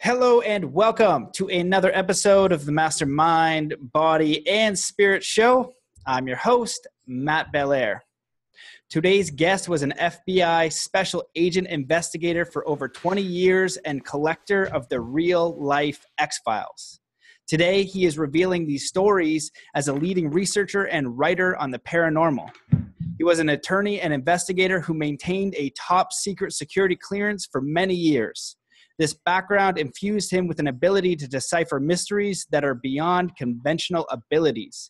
Hello and welcome to another episode of the Mastermind, Body, and Spirit Show. I'm your host, Matt Belair. Today's guest was an FBI special agent investigator for over 20 years and collector of the real-life X-Files. Today, he is revealing these stories as a leading researcher and writer on the paranormal. He was an attorney and investigator who maintained a top-secret security clearance for many years. This background infused him with an ability to decipher mysteries that are beyond conventional abilities.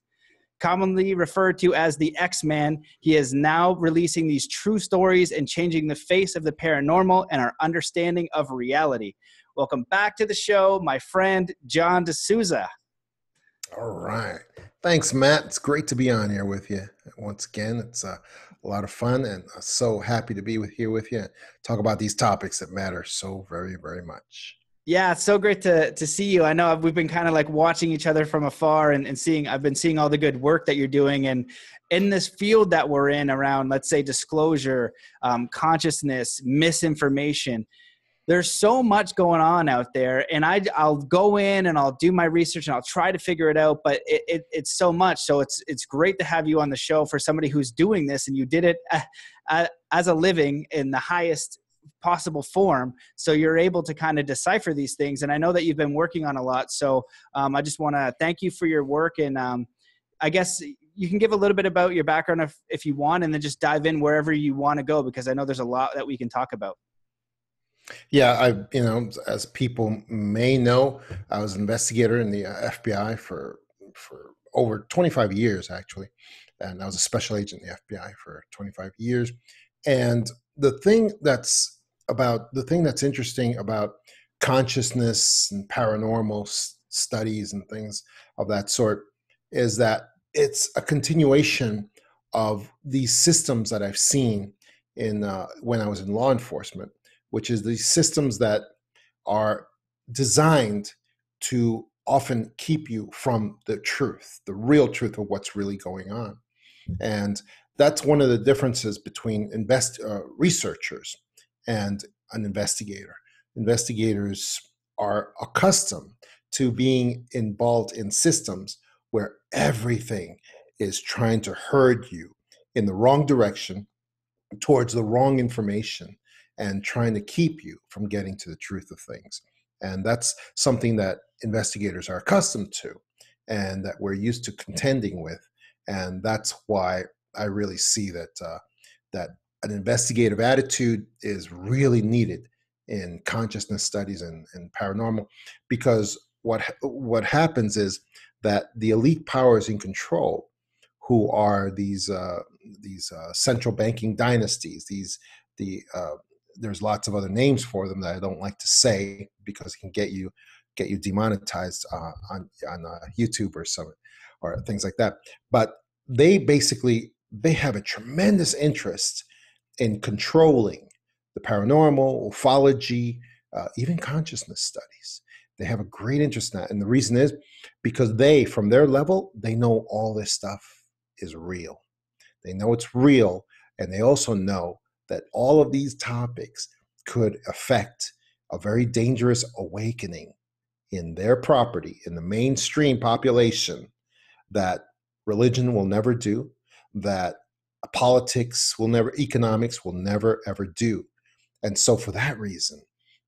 Commonly referred to as the X-Man, he is now releasing these true stories and changing the face of the paranormal and our understanding of reality. Welcome back to the show, my friend, John Desouza. All right. Thanks, Matt. It's great to be on here with you. Once again, it's a lot of fun, and I'm so happy to be here with you and talk about these topics that matter so very, very much. Yeah, it's so great to see you. I know we've been kind of like watching each other from afar and I've been seeing all the good work that you're doing. And in this field that we're in around, let's say, disclosure, consciousness, misinformation, there's so much going on out there, and I'll go in and I'll do my research and I'll try to figure it out, but it's so much. So it's great to have you on the show for somebody who's doing this, and you did it as a living in the highest possible form. So you're able to kind of decipher these things. And I know that you've been working on a lot. So I just want to thank you for your work. And I guess you can give a little bit about your background if you want, and then just dive in wherever you want to go, because I know there's a lot that we can talk about. Yeah, as people may know, I was an investigator in the FBI for over 25 years, actually. And I was a special agent in the FBI for 25 years. And the thing that's interesting about consciousness and paranormal studies and things of that sort is that it's a continuation of these systems that I've seen in when I was in law enforcement, which is these systems that are designed to often keep you from the truth, the real truth of what's really going on. And that's one of the differences between researchers and an investigator. Investigators are accustomed to being involved in systems where everything is trying to herd you in the wrong direction towards the wrong information, and trying to keep you from getting to the truth of things. And that's something that investigators are accustomed to and that we're used to contending with. And that's why I really see that an investigative attitude is really needed in consciousness studies and paranormal, because what happens is that the elite powers in control, who are these central banking dynasties, there's lots of other names for them that I don't like to say because it can get you demonetized on YouTube or things like that. But they have a tremendous interest in controlling the paranormal, ufology, even consciousness studies. They have a great interest in that. And the reason is because from their level, they know all this stuff is real. They know it's real, and they also know that all of these topics could affect a very dangerous awakening in their property, in the mainstream population, that religion will never do, that politics will never, economics will never, ever do. And so for that reason,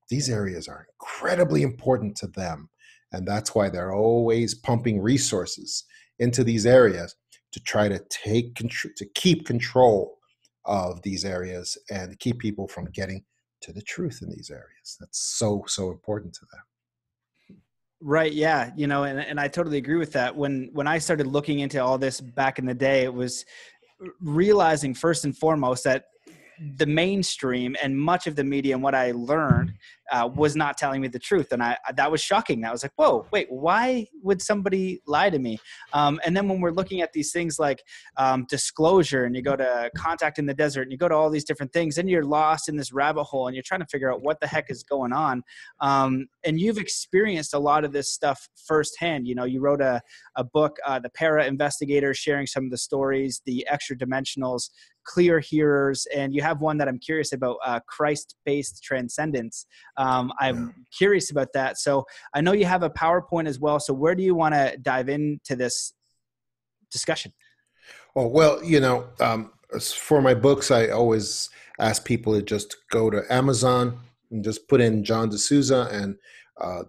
these areas are incredibly important to them. And that's why they're always pumping resources into these areas to try to keep control of these areas and keep people from getting to the truth in these areas. That's so important to them. Right. Yeah. And I totally agree with that. When I started looking into all this back in the day, it was realizing first and foremost that the mainstream and much of the media and what I learned was not telling me the truth. And that was shocking. I was like, whoa, wait, why would somebody lie to me? And then when we're looking at these things like disclosure, and you go to Contact in the Desert, and you go to all these different things, and you're lost in this rabbit hole and you're trying to figure out what the heck is going on. And you've experienced a lot of this stuff firsthand. You wrote a book, The Para Investigator, sharing some of the stories, the extra dimensionals, clear hearers, and you have one that I'm curious about, Christ-based transcendence. I'm curious about that. So I know you have a PowerPoint as well. So where do you want to dive into this discussion? Oh, well, for my books, I always ask people to just go to Amazon and just put in John Desouza, and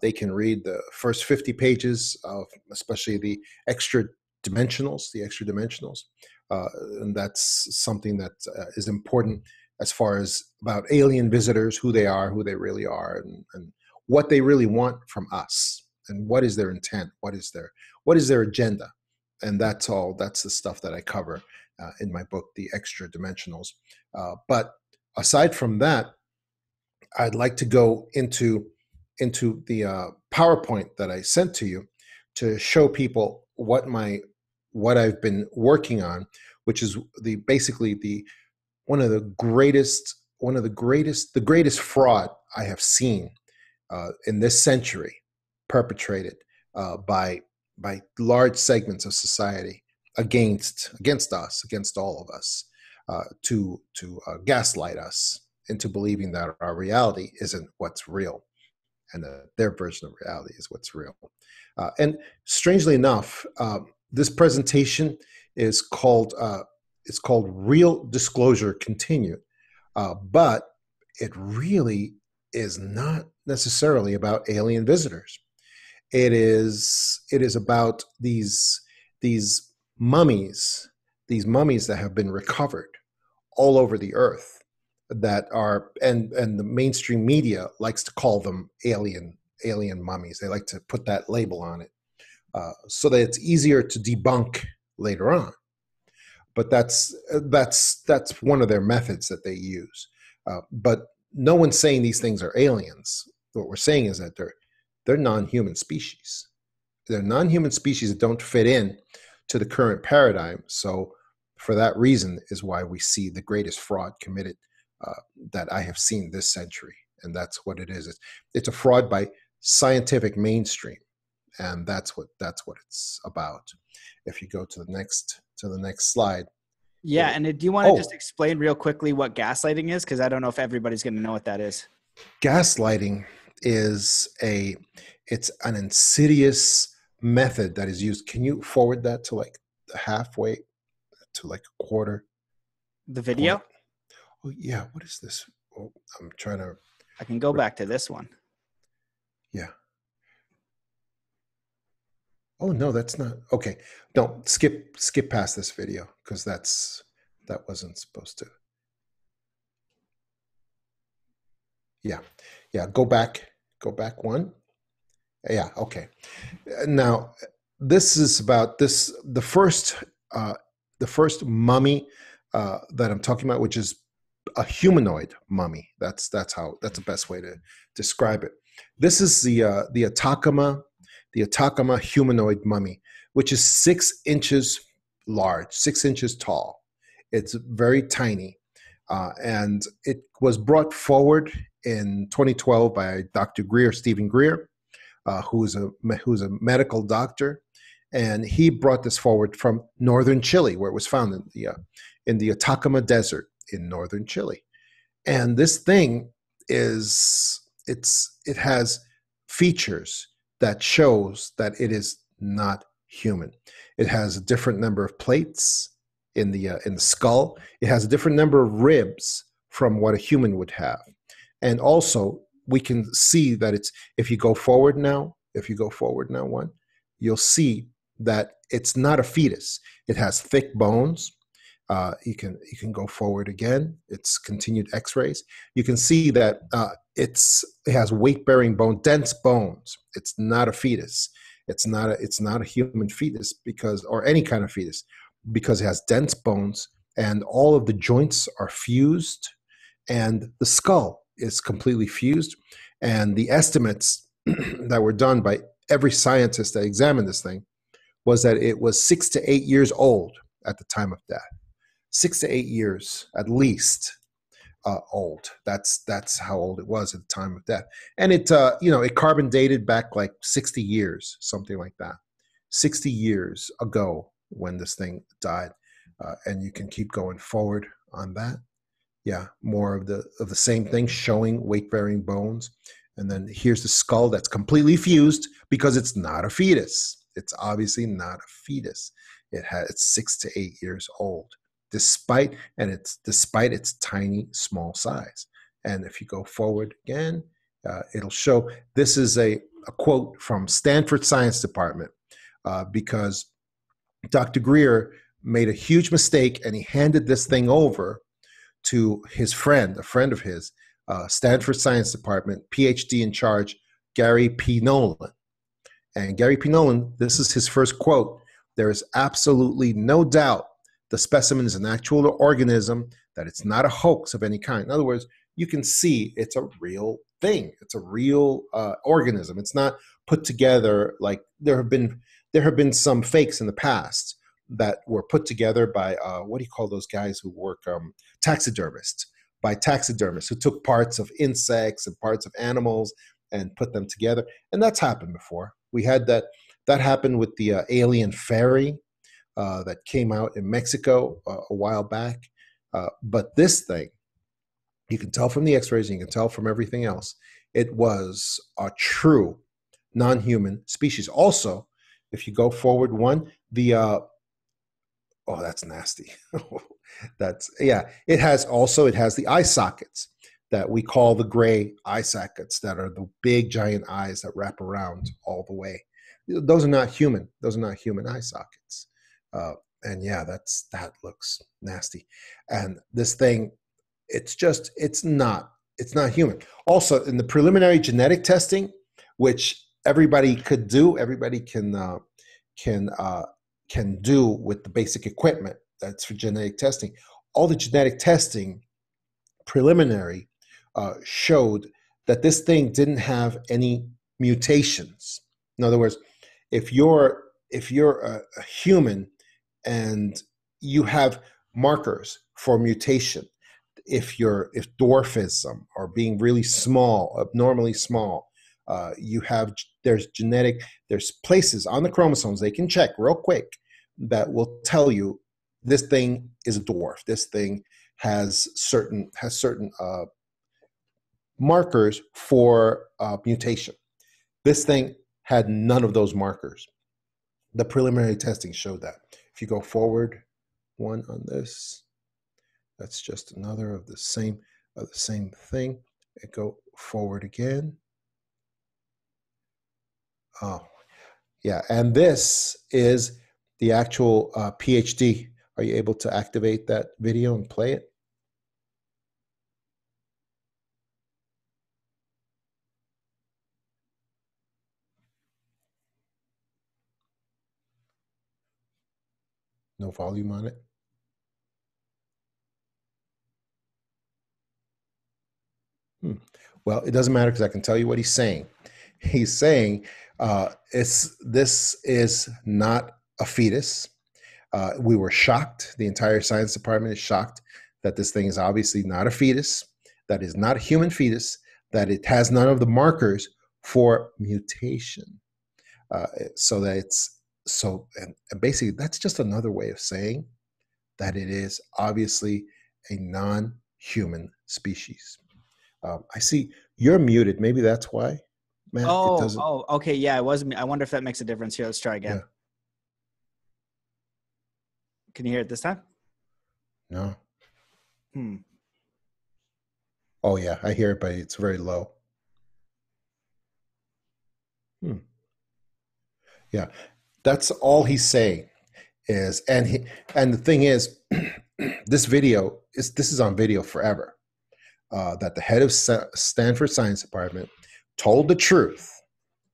they can read the first 50 pages of especially the extra dimensionals, and that's something that is important as far as about alien visitors, who they are, who they really are, and what they really want from us, and what is their intent, what is their agenda. And that's the stuff that I cover in my book, The Extra Dimensionals. But aside from that, I'd like to go into the PowerPoint that I sent to you to show people what I've been working on, which is basically the greatest fraud I have seen in this century, perpetrated by large segments of society against us, against all of us, to gaslight us into believing that our reality isn't what's real, and that their version of reality is what's real. And strangely enough, this presentation is called Real Disclosure Continued, but it really is not necessarily about alien visitors. It is about these mummies that have been recovered all over the earth, that are, and the mainstream media likes to call them alien mummies. They like to put that label on it so that it's easier to debunk later on. But that's one of their methods that they use. But no one's saying these things are aliens. What we're saying is that they're non-human species. They're non-human species that don't fit in to the current paradigm. So for that reason is why we see the greatest fraud committed that I have seen this century. And that's what it is. It's a fraud by scientific mainstream. And that's what it's about. If you go to the next slide. Yeah. And do you want to just explain real quickly what gaslighting is? Because I don't know if everybody's going to know what that is. Gaslighting is it's an insidious method that is used. Can you forward that to like halfway to like a quarter? The video? Point? Oh yeah. What is this? Oh, I'm trying to. I can go back to this one. Yeah. Oh no, that's not okay. Don't skip past this video because that wasn't supposed to. Yeah. Go back one. Yeah. Okay. Now this is about the first mummy that I'm talking about, which is a humanoid mummy. That's the best way to describe it. This is the Atacama humanoid mummy, which is 6 inches large, 6 inches tall. It's very tiny. And it was brought forward in 2012 by Dr. Stephen Greer, who's a medical doctor. And he brought this forward from northern Chile, where it was found in the Atacama Desert in northern Chile. And this thing it has features that shows that it is not human. It has a different number of plates in the skull. It has a different number of ribs from what a human would have. And also we can see that if you go forward now one, you'll see that it's not a fetus. It has thick bones. You can go forward again. It's continued X-rays. You can see that it has weight-bearing bone, dense bones. It's not a fetus. It's not a human fetus or any kind of fetus, because it has dense bones and all of the joints are fused, and the skull is completely fused. And the estimates that were done by every scientist that examined this thing was that it was 6 to 8 years old at the time of death. 6 to 8 years at least old. That's how old it was at the time of death. And it carbon dated back like 60 years, something like that. 60 years ago when this thing died. And you can keep going forward on that. Yeah, more of the same thing, showing weight-bearing bones. And then here's the skull that's completely fused because it's not a fetus. It's obviously not a fetus. It's 6 to 8 years old, despite its tiny, small size. And if you go forward again, it'll show. This is a quote from Stanford Science Department because Dr. Greer made a huge mistake and he handed this thing over to his friend, a friend of his, Stanford Science Department, PhD in charge, Gary P. Nolan. And Gary P. Nolan, this is his first quote: "There is absolutely no doubt the specimen is an actual organism, that it's not a hoax of any kind." In other words, you can see it's a real thing. It's a real organism. It's not put together like there have been some fakes in the past that were put together by what do you call those guys who work taxidermists? By taxidermists who took parts of insects and parts of animals and put them together. And that's happened before. We had that happened with the alien fairy that came out in Mexico a while back. But this thing, you can tell from the x-rays and you can tell from everything else, it was a true non-human species. Also, if you go forward one, oh, that's nasty. It has the eye sockets that we call the gray eye sockets, that are the big giant eyes that wrap around all the way. Those are not human. Those are not human eye sockets. And yeah, that looks nasty. And this thing, it's not human. Also, in the preliminary genetic testing, which everybody could do, everybody can do with the basic equipment that's for genetic testing. All the genetic testing preliminary showed that this thing didn't have any mutations. In other words, if you're a human and you have markers for mutation, if dwarfism or being really small, abnormally small, there's places on the chromosomes they can check real quick that will tell you this thing is a dwarf. This thing has certain markers for mutation. This thing had none of those markers. The preliminary testing showed that. If you go forward one on this, that's just another of the same thing. And go forward again. Oh, yeah. And this is the actual PhD. Are you able to activate that video and play it? No volume on it? Well, it doesn't matter because I can tell you what he's saying. He's saying this is not a fetus. We were shocked. The entire science department is shocked that this thing is obviously not a fetus, that is not a human fetus, that it has none of the markers for mutation. And basically that's just another way of saying that it is obviously a non-human species. I see you're muted. Maybe that's why, Matt. Okay. Yeah, it wasn't me. I wonder if that makes a difference here. Let's try again. Yeah. Can you hear it this time? No. Oh yeah, I hear it, but it's very low. Yeah, that's all he's saying is, and the thing is, this is on video forever. That the head of Stanford Science Department told the truth,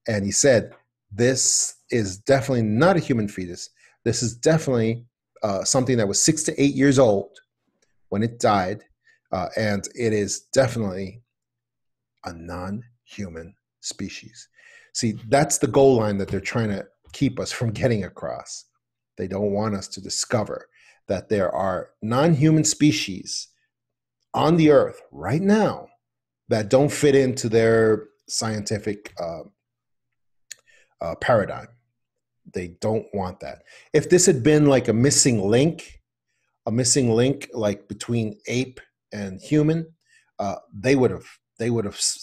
and he said, this is definitely not a human fetus. This is definitely something that was 6 to 8 years old when it died, and it is definitely a non-human species. See, that's the goal line that they're trying to keep us from getting across. They don't want us to discover that there are non-human species on the earth right now that don't fit into their scientific paradigm. They don't want that. If this had been like a missing link, a missing link, like between ape and human, they would have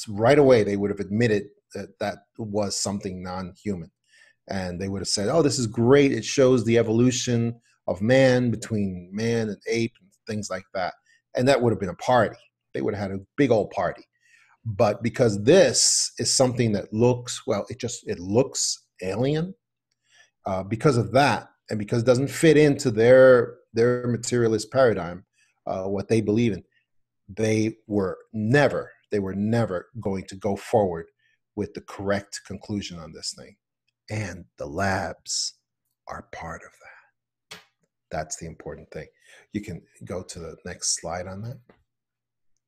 right away, they would have admitted that that was something non-human. And they would have said, oh, this is great. It shows the evolution of man between man and ape and things like that. And that would have been a party. They would have had a big old party. But because this is something that looks, well, it looks alien, because of that, and because it doesn't fit into their materialist paradigm, what they believe in, they were never going to go forward with the correct conclusion on this thing. And the labs are part of that. That's the important thing. You can go to the next slide on that.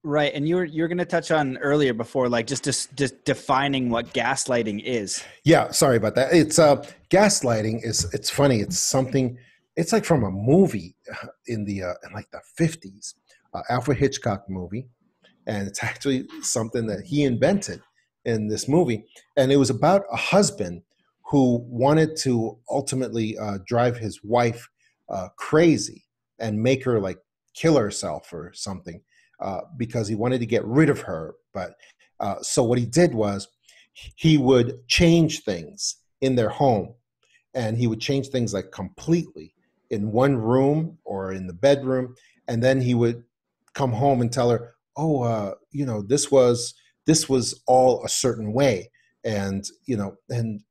Right, and you're going to touch on earlier before, like just defining what gaslighting is. Yeah, sorry about that. It's gaslighting it's funny. It's something. It's like from a movie in like the 50s, Alfred Hitchcock movie, and it's actually something that he invented in this movie, and it was about a husband who wanted to ultimately drive his wife crazy and make her like kill herself or something. Because he wanted to get rid of her. But so what he did was he would change things in their home, and he would change things like completely in one room or in the bedroom. And then he would come home and tell her, oh, this was all a certain way. And, and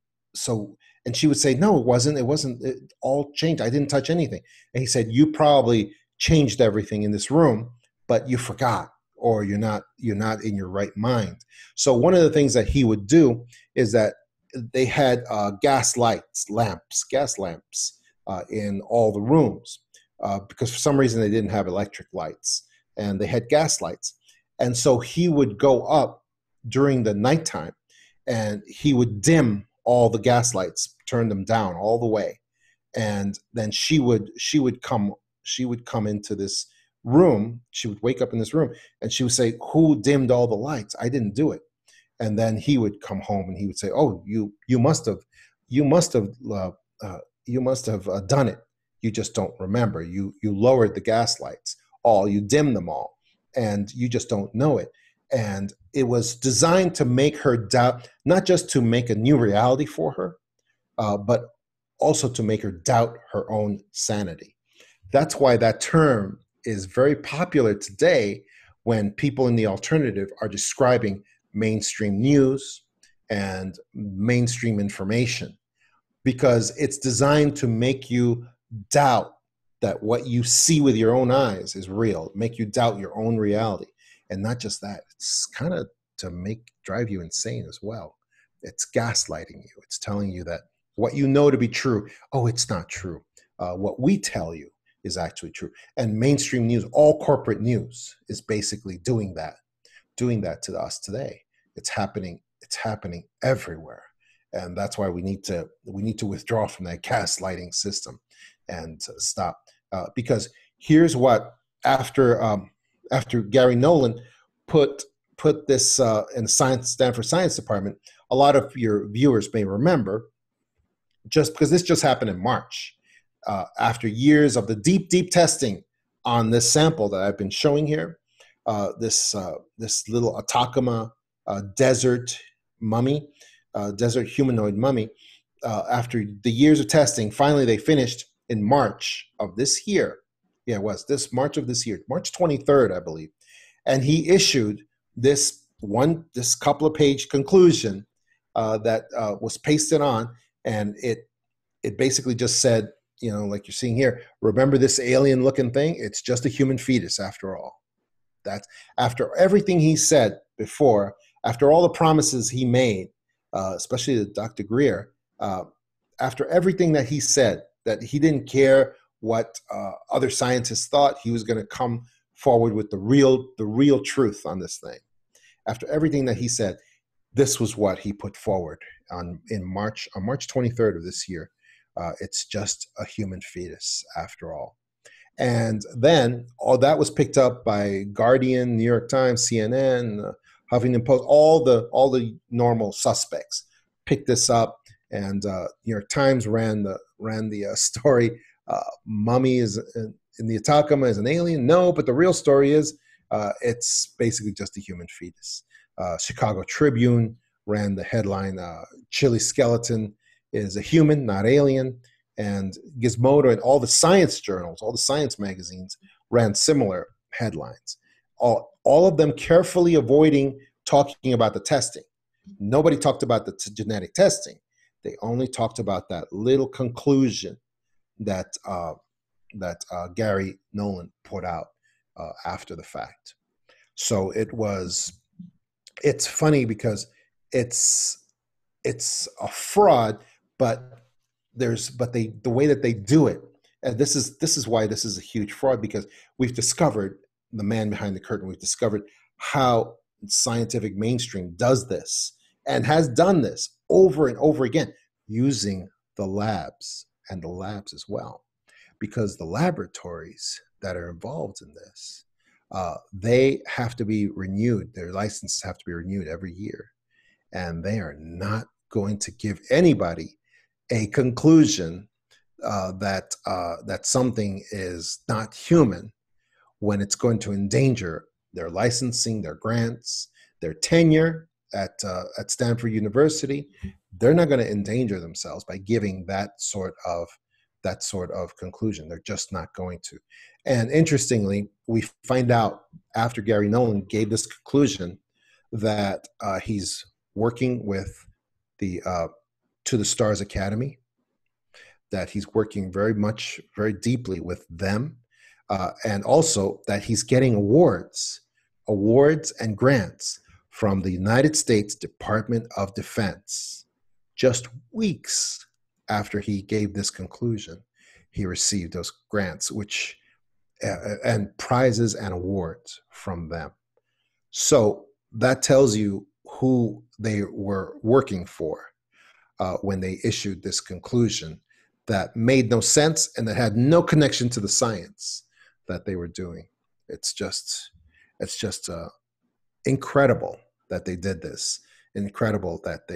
she would say, no, it wasn't, it all changed. I didn't touch anything. And he said, you probably changed everything in this room, but you forgot, or you're not in your right mind. So one of the things that he would do is that they had gas lamps in all the rooms, because for some reason they didn't have electric lights, and they had gas lights. And so he would go up during the nighttime, and he would dim all the gas lights, turn them down all the way, and then she would come into this room. She would wake up in this room, and she would say, who dimmed all the lights? I didn't do it. And then he would come home, and he would say, oh, you must have done it. You just don't remember. You lowered the gas lights you dimmed them all, and you just don't know it. And it was designed to make her doubt, not just to make a new reality for her, but also to make her doubt her own sanity. That's why that term is very popular today when people in the alternative are describing mainstream news and mainstream information, because it's designed to make you doubt that what you see with your own eyes is real, make you doubt your own reality. And not just that, it's kind of to drive you insane as well. It's gaslighting you. It's telling you that what you know to be true, it's not true. What we tell you is actually true. And mainstream news, all corporate news, is basically doing that to us today. It's happening everywhere. And that's why we need to withdraw from that gaslighting system and stop. Because here's what, after Gary Nolan put this in the Stanford Science Department, a lot of your viewers may remember, just because this just happened in March, after years of the deep testing on this sample that I've been showing here, this little Atacama desert mummy, desert humanoid mummy, after the years of testing, finally they finished in March of this year. Yeah, it was this March of this year, March 23rd, I believe. And he issued this couple of page conclusion that was pasted on, and it basically just said, like you're seeing here, remember this alien looking thing? It's just a human fetus after all. That's after everything he said before, after all the promises he made, especially to Dr. Greer, after everything that he said, that he didn't care what other scientists thought, he was going to come forward with the real truth on this thing. After everything that he said, this was what he put forward on March 23rd of this year. It's just a human fetus after all. And then all that was picked up by Guardian, New York Times, CNN, Huffington Post, all the normal suspects picked this up, and New York Times ran the story. Mummy is in the Atacama is an alien? No, but the real story is it's basically just a human fetus. Chicago Tribune ran the headline, Chili Skeleton is a human, not alien. And Gizmodo and all the science journals, all the science magazines ran similar headlines. All of them carefully avoiding talking about the testing. Nobody talked about the genetic testing. They only talked about that little conclusion that Gary Nolan put out after the fact. So it's funny because it's a fraud, but the way that they do it, and this is why this is a huge fraud, because we've discovered the man behind the curtain. We've discovered how scientific mainstream does this and has done this over and over again using the labs as well, because the laboratories that are involved in this, they have to be renewed. Their licenses have to be renewed every year, and they are not going to give anybody a conclusion that something is not human when it's going to endanger their licensing, their grants, their tenure at Stanford University. They're not going to endanger themselves by giving that sort of conclusion. They're just not going to. And interestingly, we find out after Gary Nolan gave this conclusion that he's working with the To the Stars Academy, that he's working very deeply with them, and also that he's getting awards and grants from the United States Department of Defense. Just weeks after he gave this conclusion, he received those grants, which and prizes and awards from them. So that tells you who they were working for when they issued this conclusion that made no sense and that had no connection to the science that they were doing. It's just incredible that they did this. Incredible that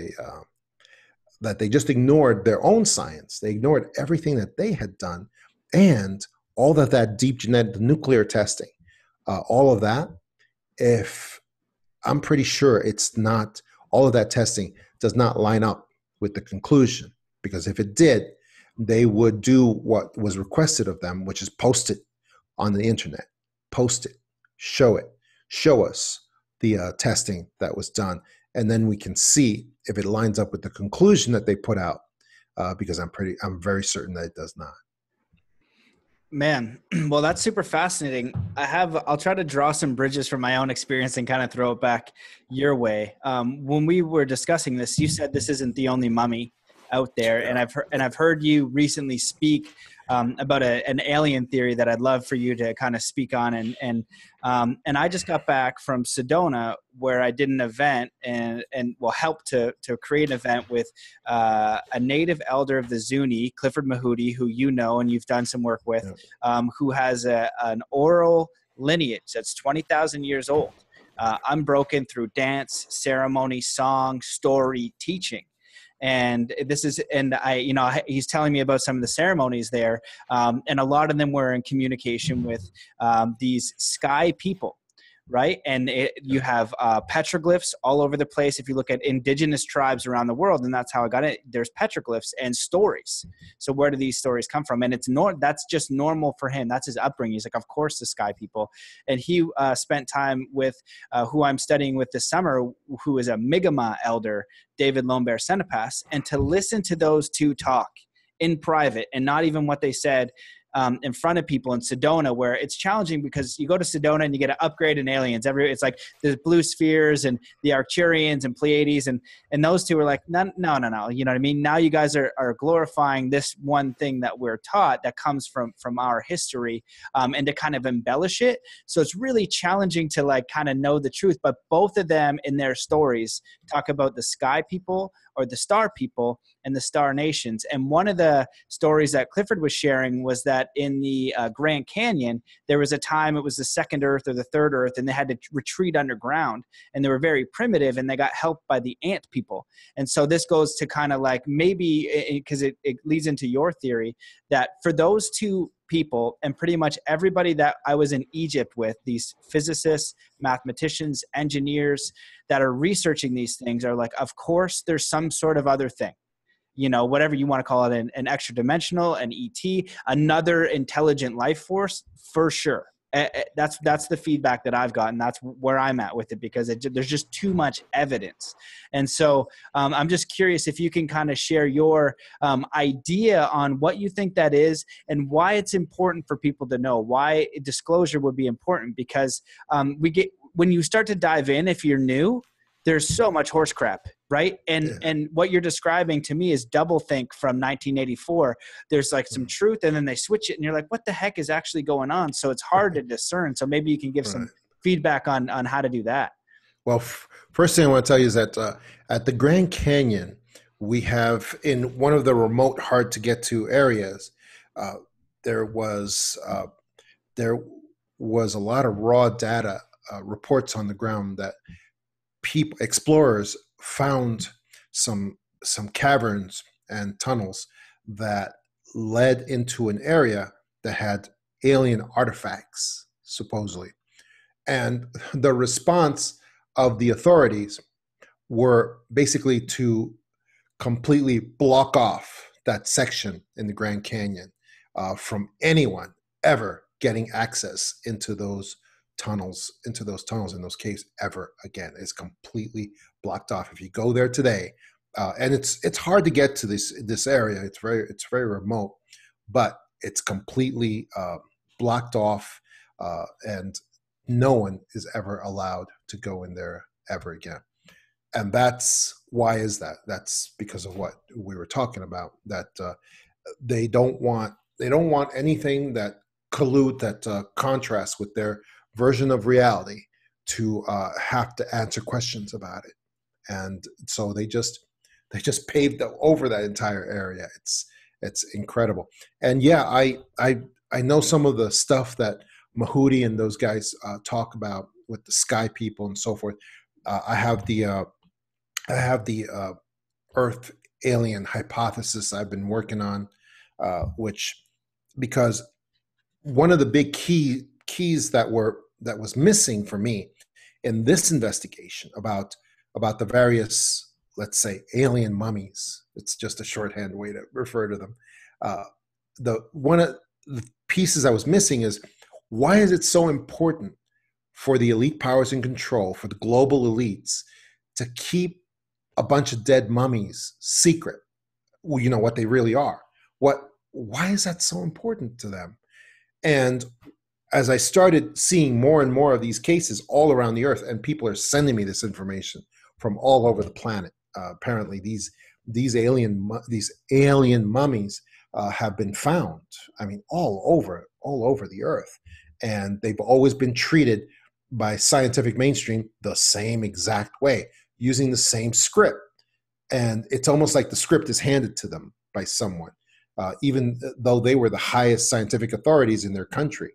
they just ignored their own science. They ignored everything that they had done, and all that deep genetic, the nuclear testing, all of that. If I'm pretty sure it's not, all of that testing does not line up with the conclusion, because if it did, they would do what was requested of them, which is post it on the internet, post it, show us the testing that was done, and then we can see if it lines up with the conclusion that they put out, because I'm very certain that it does not. Man, well, that's super fascinating. I'll try to draw some bridges from my own experience and kind of throw it back your way. When we were discussing this, you said this isn't the only mummy out there, and I've heard you recently speak about an alien theory that I'd love for you to kind of speak on. And I just got back from Sedona, where I did an event and helped to create an event with a native elder of the Zuni, Clifford Mahudi, who you know and you've done some work with, who has an oral lineage that's 20,000 years old, unbroken through dance, ceremony, song, story, teaching. And he's telling me about some of the ceremonies there. And a lot of them were in communication with these sky people, right? And you have petroglyphs all over the place. If you look at indigenous tribes around the world, and that's how I got it, there's petroglyphs and stories. So where do these stories come from? And that's just normal for him. That's his upbringing. He's like, of course, the sky people. And he spent time with who I'm studying with this summer, who is a Mi'kmaq elder, David Lomber Senepas, and to listen to those two talk in private and not even what they said in front of people in Sedona, where it's challenging because you go to Sedona and you get an upgrade in aliens. It's like the blue spheres and the Arcturians and Pleiades, and those two are like, no. You know what I mean? Now you guys are glorifying this one thing that we're taught that comes from our history, and to kind of embellish it. So it's really challenging to like kind of know the truth. But both of them in their stories talk about the sky people or the star people and the star nations. And one of the stories that Clifford was sharing was that in the Grand Canyon, there was a time, it was the second Earth or the third Earth, and they had to retreat underground, and they were very primitive, and they got helped by the ant people. And so this goes to kind of like maybe, because it leads into your theory, that for those two people, and pretty much everybody that I was in Egypt with, these physicists, mathematicians, engineers that are researching these things, are like, of course, there's some sort of other thing. You know, whatever you want to call it, an extra dimensional, an ET, another intelligent life force, for sure. That's the feedback that I've gotten. That's where I'm at with it, because there's just too much evidence. And so I'm just curious if you can kind of share your idea on what you think that is and why it's important for people to know, why disclosure would be important, because when you start to dive in, if you're new, there's so much horse crap, right? And what you're describing to me is doublethink from 1984. There's like some truth, and then they switch it, and you're like, what the heck is actually going on? So it's hard to discern. So maybe you can give some feedback on how to do that. Well, first thing I want to tell you is that at the Grand Canyon, we have, in one of the remote, hard to get to areas, there was a lot of raw data, reports on the ground that explorers found some caverns and tunnels that led into an area that had alien artifacts, supposedly. And the response of the authorities were basically to completely block off that section in the Grand Canyon from anyone ever getting access into those tunnels, in those caves ever again. It's completely blocked off. If you go there today, and it's hard to get to this area. It's very remote, but it's completely blocked off, and no one is ever allowed to go in there ever again. And why is that? That's because of what we were talking about. That they don't want anything that contrasts with their version of reality to have to answer questions about it. And so they just paved over that entire area. It's incredible. And yeah, I know some of the stuff that Mahudi and those guys talk about with the sky people and so forth. I have the Earth alien hypothesis I've been working on, which, because one of the big keys that was missing for me in this investigation about the various, let's say, alien mummies. It's just a shorthand way to refer to them. One of the pieces I was missing is, why is it so important for the elite powers in control, for the global elites, to keep a bunch of dead mummies secret? Well, you know what they really are. Why is that so important to them? And as I started seeing more and more of these cases all around the earth, and people are sending me this information from all over the planet, apparently these alien mummies have been found. I mean, all over the earth, and they've always been treated by scientific mainstream the same exact way, using the same script. And it's almost like the script is handed to them by someone, even though they were the highest scientific authorities in their country.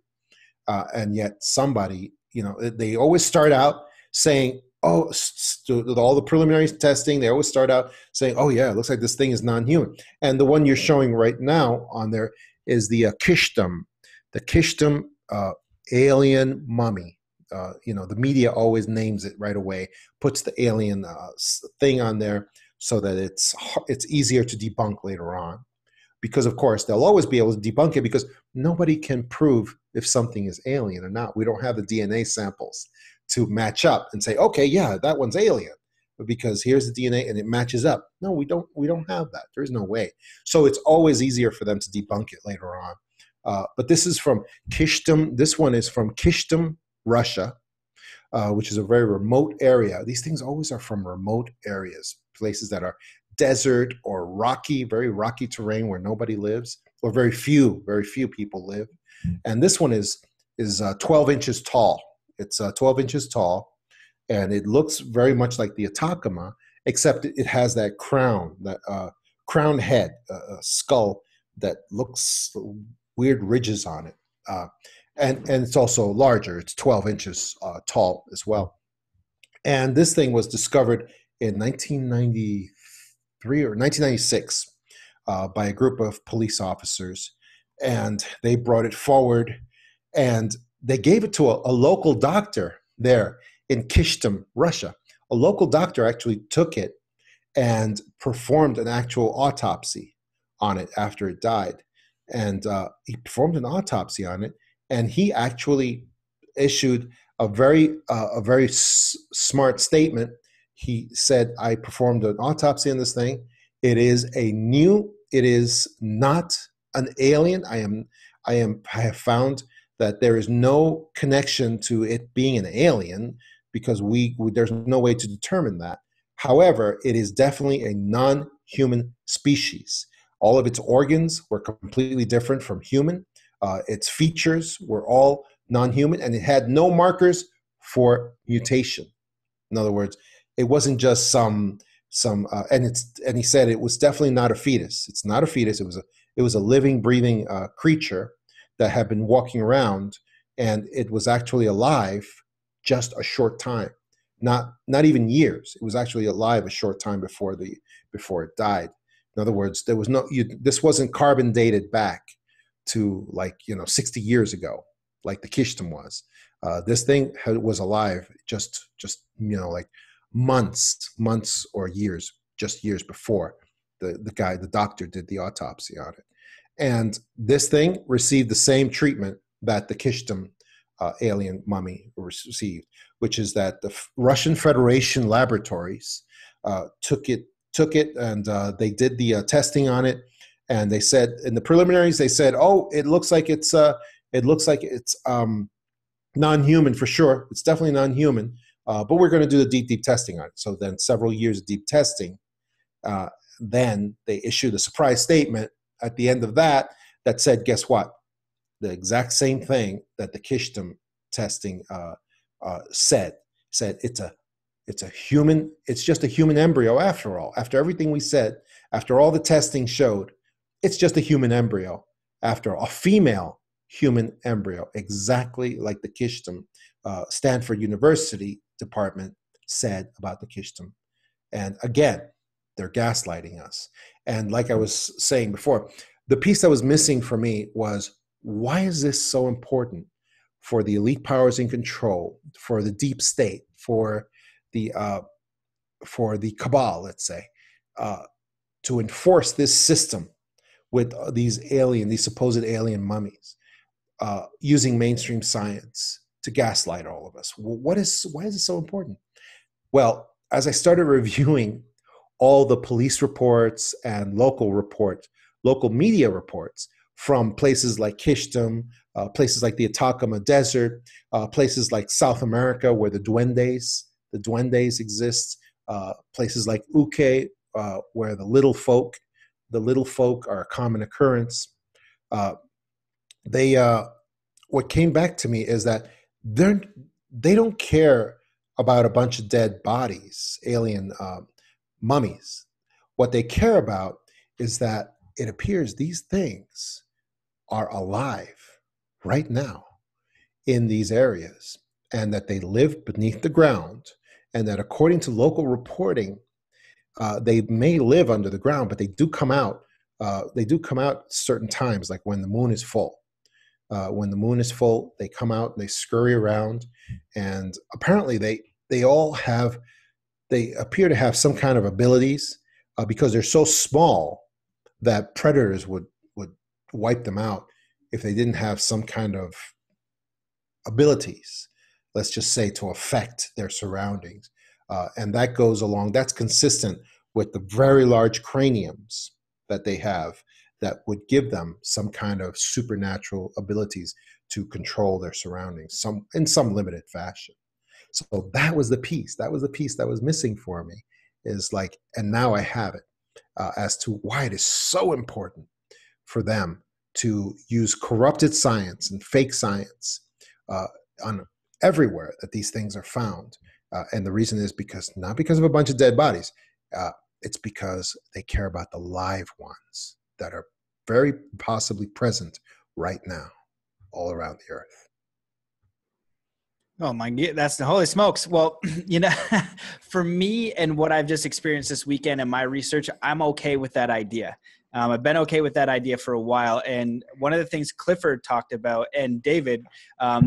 And yet somebody, they always start out saying, with all the preliminary testing, they always start out saying, oh yeah, it looks like this thing is non-human. And the one you're showing right now on there is the Kyshtym Alien Mummy. The media always names it right away, puts the alien thing on there so that it's easier to debunk later on. Because, of course, they'll always be able to debunk it because nobody can prove if something is alien or not. We don't have the DNA samples to match up and say, okay, yeah, that one's alien, because here's the DNA and it matches up. No, we don't have that. There is no way. So it's always easier for them to debunk it later on. But this is from Kyshtym. This one is from Kyshtym, Russia, which is a very remote area. These things always are from remote areas, places that are desert or rocky, very rocky terrain where nobody lives, or very few people live. And this one is 12 inches tall. It's 12 inches tall, and it looks very much like the Atacama, except it has that crown, crown head, skull that looks weird ridges on it. And it's also larger. It's 12 inches tall as well. And this thing was discovered in 1993 or 1996 by a group of police officers. and they brought it forward, and they gave it to a local doctor there in Kyshtym, Russia. A local doctor actually took it and performed an actual autopsy on it after it died. And he performed an autopsy on it, and he actually issued a very smart statement. He said, "I performed an autopsy on this thing. It is not an alien. I have found that there is no connection to it being an alien, because there's no way to determine that. However, it is definitely a non-human species. All of its organs were completely different from human. Its features were all non-human, and it had no markers for mutation. In other words, it wasn't just and he said it was definitely not a fetus. It's not a fetus. It was a living, breathing creature that had been walking around, and it was actually alive just a short time, not even years. It was actually alive a short time before it died. In other words, there was this wasn't carbon dated back to 60 years ago, like the Kyshtym was. This thing was alive just like months or years before the doctor did the autopsy on it. And this thing received the same treatment that the Kyshtym alien mummy received, which is that the Russian Federation laboratories took it and they did the testing on it, and they said in the preliminaries, they said, "Oh, it looks like it's non-human for sure. It's definitely non-human, but we're going to do the deep testing on it." So then, several years of deep testing, then they issued a surprise statement at the end of that said, "Guess what? The exact same thing that the Kyshtym testing said it's a human. It's just a human embryo after all. After everything we said, after all the testing showed, it's just a human embryo after all, a female human embryo, exactly like the Kyshtym Stanford University department said about the Kyshtym." And again, they're gaslighting us. And like I was saying before, the piece that was missing for me was, why is this so important for the elite powers in control, for the deep state, for the cabal, let's say, to enforce this system with these supposed alien mummies, using mainstream science to gaslight all of us? Why is it so important? Well, as I started reviewing all the police reports and local media reports from places like Kyshtym, places like the Atacama Desert, places like South America where the duendes exist, places like Uke, where the little folk are a common occurrence. What came back to me is that they don't care about a bunch of dead bodies, alien mummies. What they care about is that it appears these things are alive right now in these areas, and that they live beneath the ground, and that according to local reporting, they may live under the ground, but they do come out. They do come out certain times, like when the moon is full. When the moon is full, they come out and they scurry around, and apparently they appear to have some kind of abilities, because they're so small that predators would wipe them out if they didn't have some kind of abilities, let's just say, to affect their surroundings. And that's consistent with the very large craniums that they have that would give them some kind of supernatural abilities to control their surroundings in some limited fashion. So that was the piece. That was the piece that was missing for me, and now I have it, as to why it is so important for them to use corrupted science and fake science on everywhere that these things are found. And the reason is not because of a bunch of dead bodies. It's because they care about the live ones that are very possibly present right now all around the earth. Oh my God, that's the holy smokes. Well, for me and what I've just experienced this weekend and my research, I'm okay with that idea. I've been okay with that idea for a while. And one of the things Clifford talked about, and David,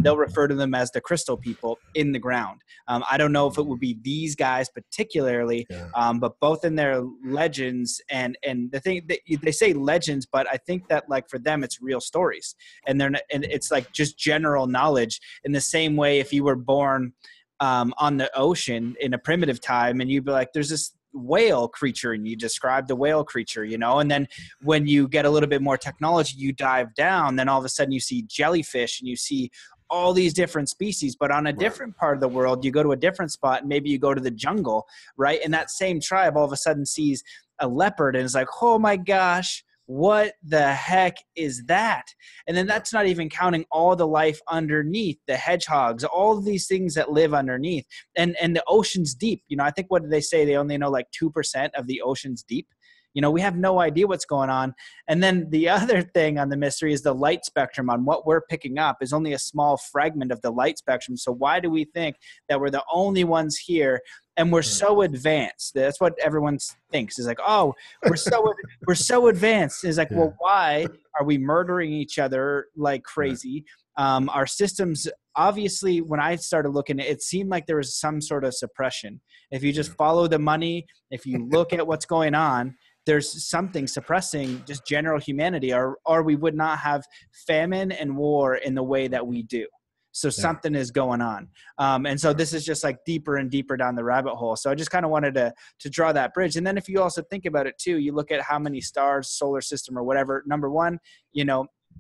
they'll refer to them as the crystal people in the ground. I don't know if it would be these guys particularly, Yeah. but both in their legends and the thing that they say legends, but I think that like for them, it's real stories, and it's like just general knowledge in the same way if you were born on the ocean in a primitive time and you'd be like, there's this whale creature and you describe the whale creature, and then when you get a little bit more technology, you dive down, then all of a sudden you see jellyfish and you see all these different species, but on a different part of the world, you go to a different spot and maybe you go to the jungle, right? And that same tribe all of a sudden sees a leopard and is like, oh my gosh, what the heck is that? And then that's not even counting all the life underneath, the hedgehogs, all of these things that live underneath. And the ocean's deep. I think, what did they say? They only know like 2% of the ocean's deep. We have no idea what's going on. And then the other thing on the mystery is the light spectrum on what we're picking up is only a small fragment of the light spectrum. So why do we think that we're the only ones here? And we're so advanced. That's what everyone thinks is like, oh, we're so advanced. It's like, well, why are we murdering each other like crazy? Our systems, obviously, when I started looking, it seemed like there was some sort of suppression. If you just follow the money, if you look at what's going on, there's something suppressing just general humanity, or we would not have famine and war in the way that we do. So something is going on. And so this is just like deeper and deeper down the rabbit hole. So I just kind of wanted to draw that bridge. And then if you also think about it too, you look at how many stars, solar system or whatever, number one,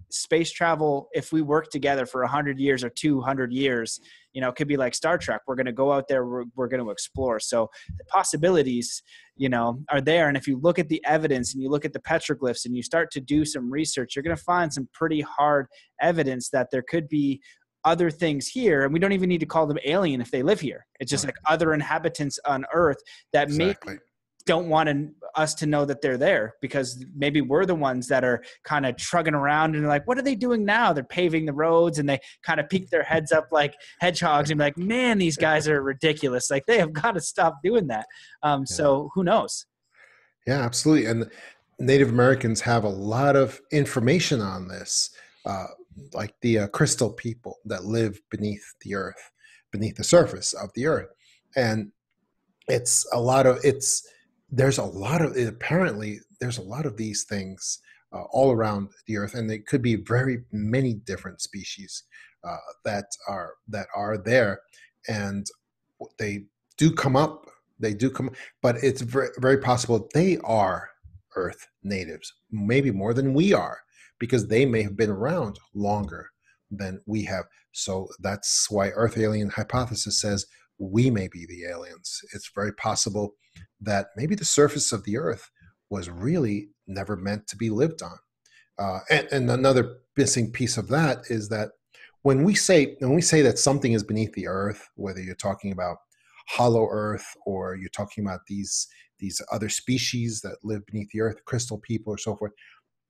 space travel, if we work together for 100 years or 200 years, it could be like Star Trek. We're going to go out there, we're going to explore. So the possibilities, are there. And if you look at the evidence and you look at the petroglyphs and you start to do some research, you're going to find some pretty hard evidence that there could be other things here. And we don't even need to call them alien if they live here. It's just like other inhabitants on Earth that maybe don't want us to know that they're there, because maybe we're the ones that are kind of trugging around and like, what are they doing now? They're paving the roads and they kind of peek their heads up like hedgehogs and be like, man, these guys are ridiculous. Like, they have got to stop doing that. So who knows? Yeah, absolutely. And Native Americans have a lot of information on this, like the crystal people that live beneath the earth, beneath the surface of the earth. And apparently there's a lot of these things all around the earth, and they could be very many different species that are there, and they do come up, but it's very, very possible they are earth natives, maybe more than we are, because they may have been around longer than we have. So that's why Earth alien hypothesis says we may be the aliens. It's very possible that maybe the surface of the earth was really never meant to be lived on. And another missing piece of that is that when we say that something is beneath the earth, whether you're talking about hollow earth or you're talking about these other species that live beneath the earth, crystal people or so forth,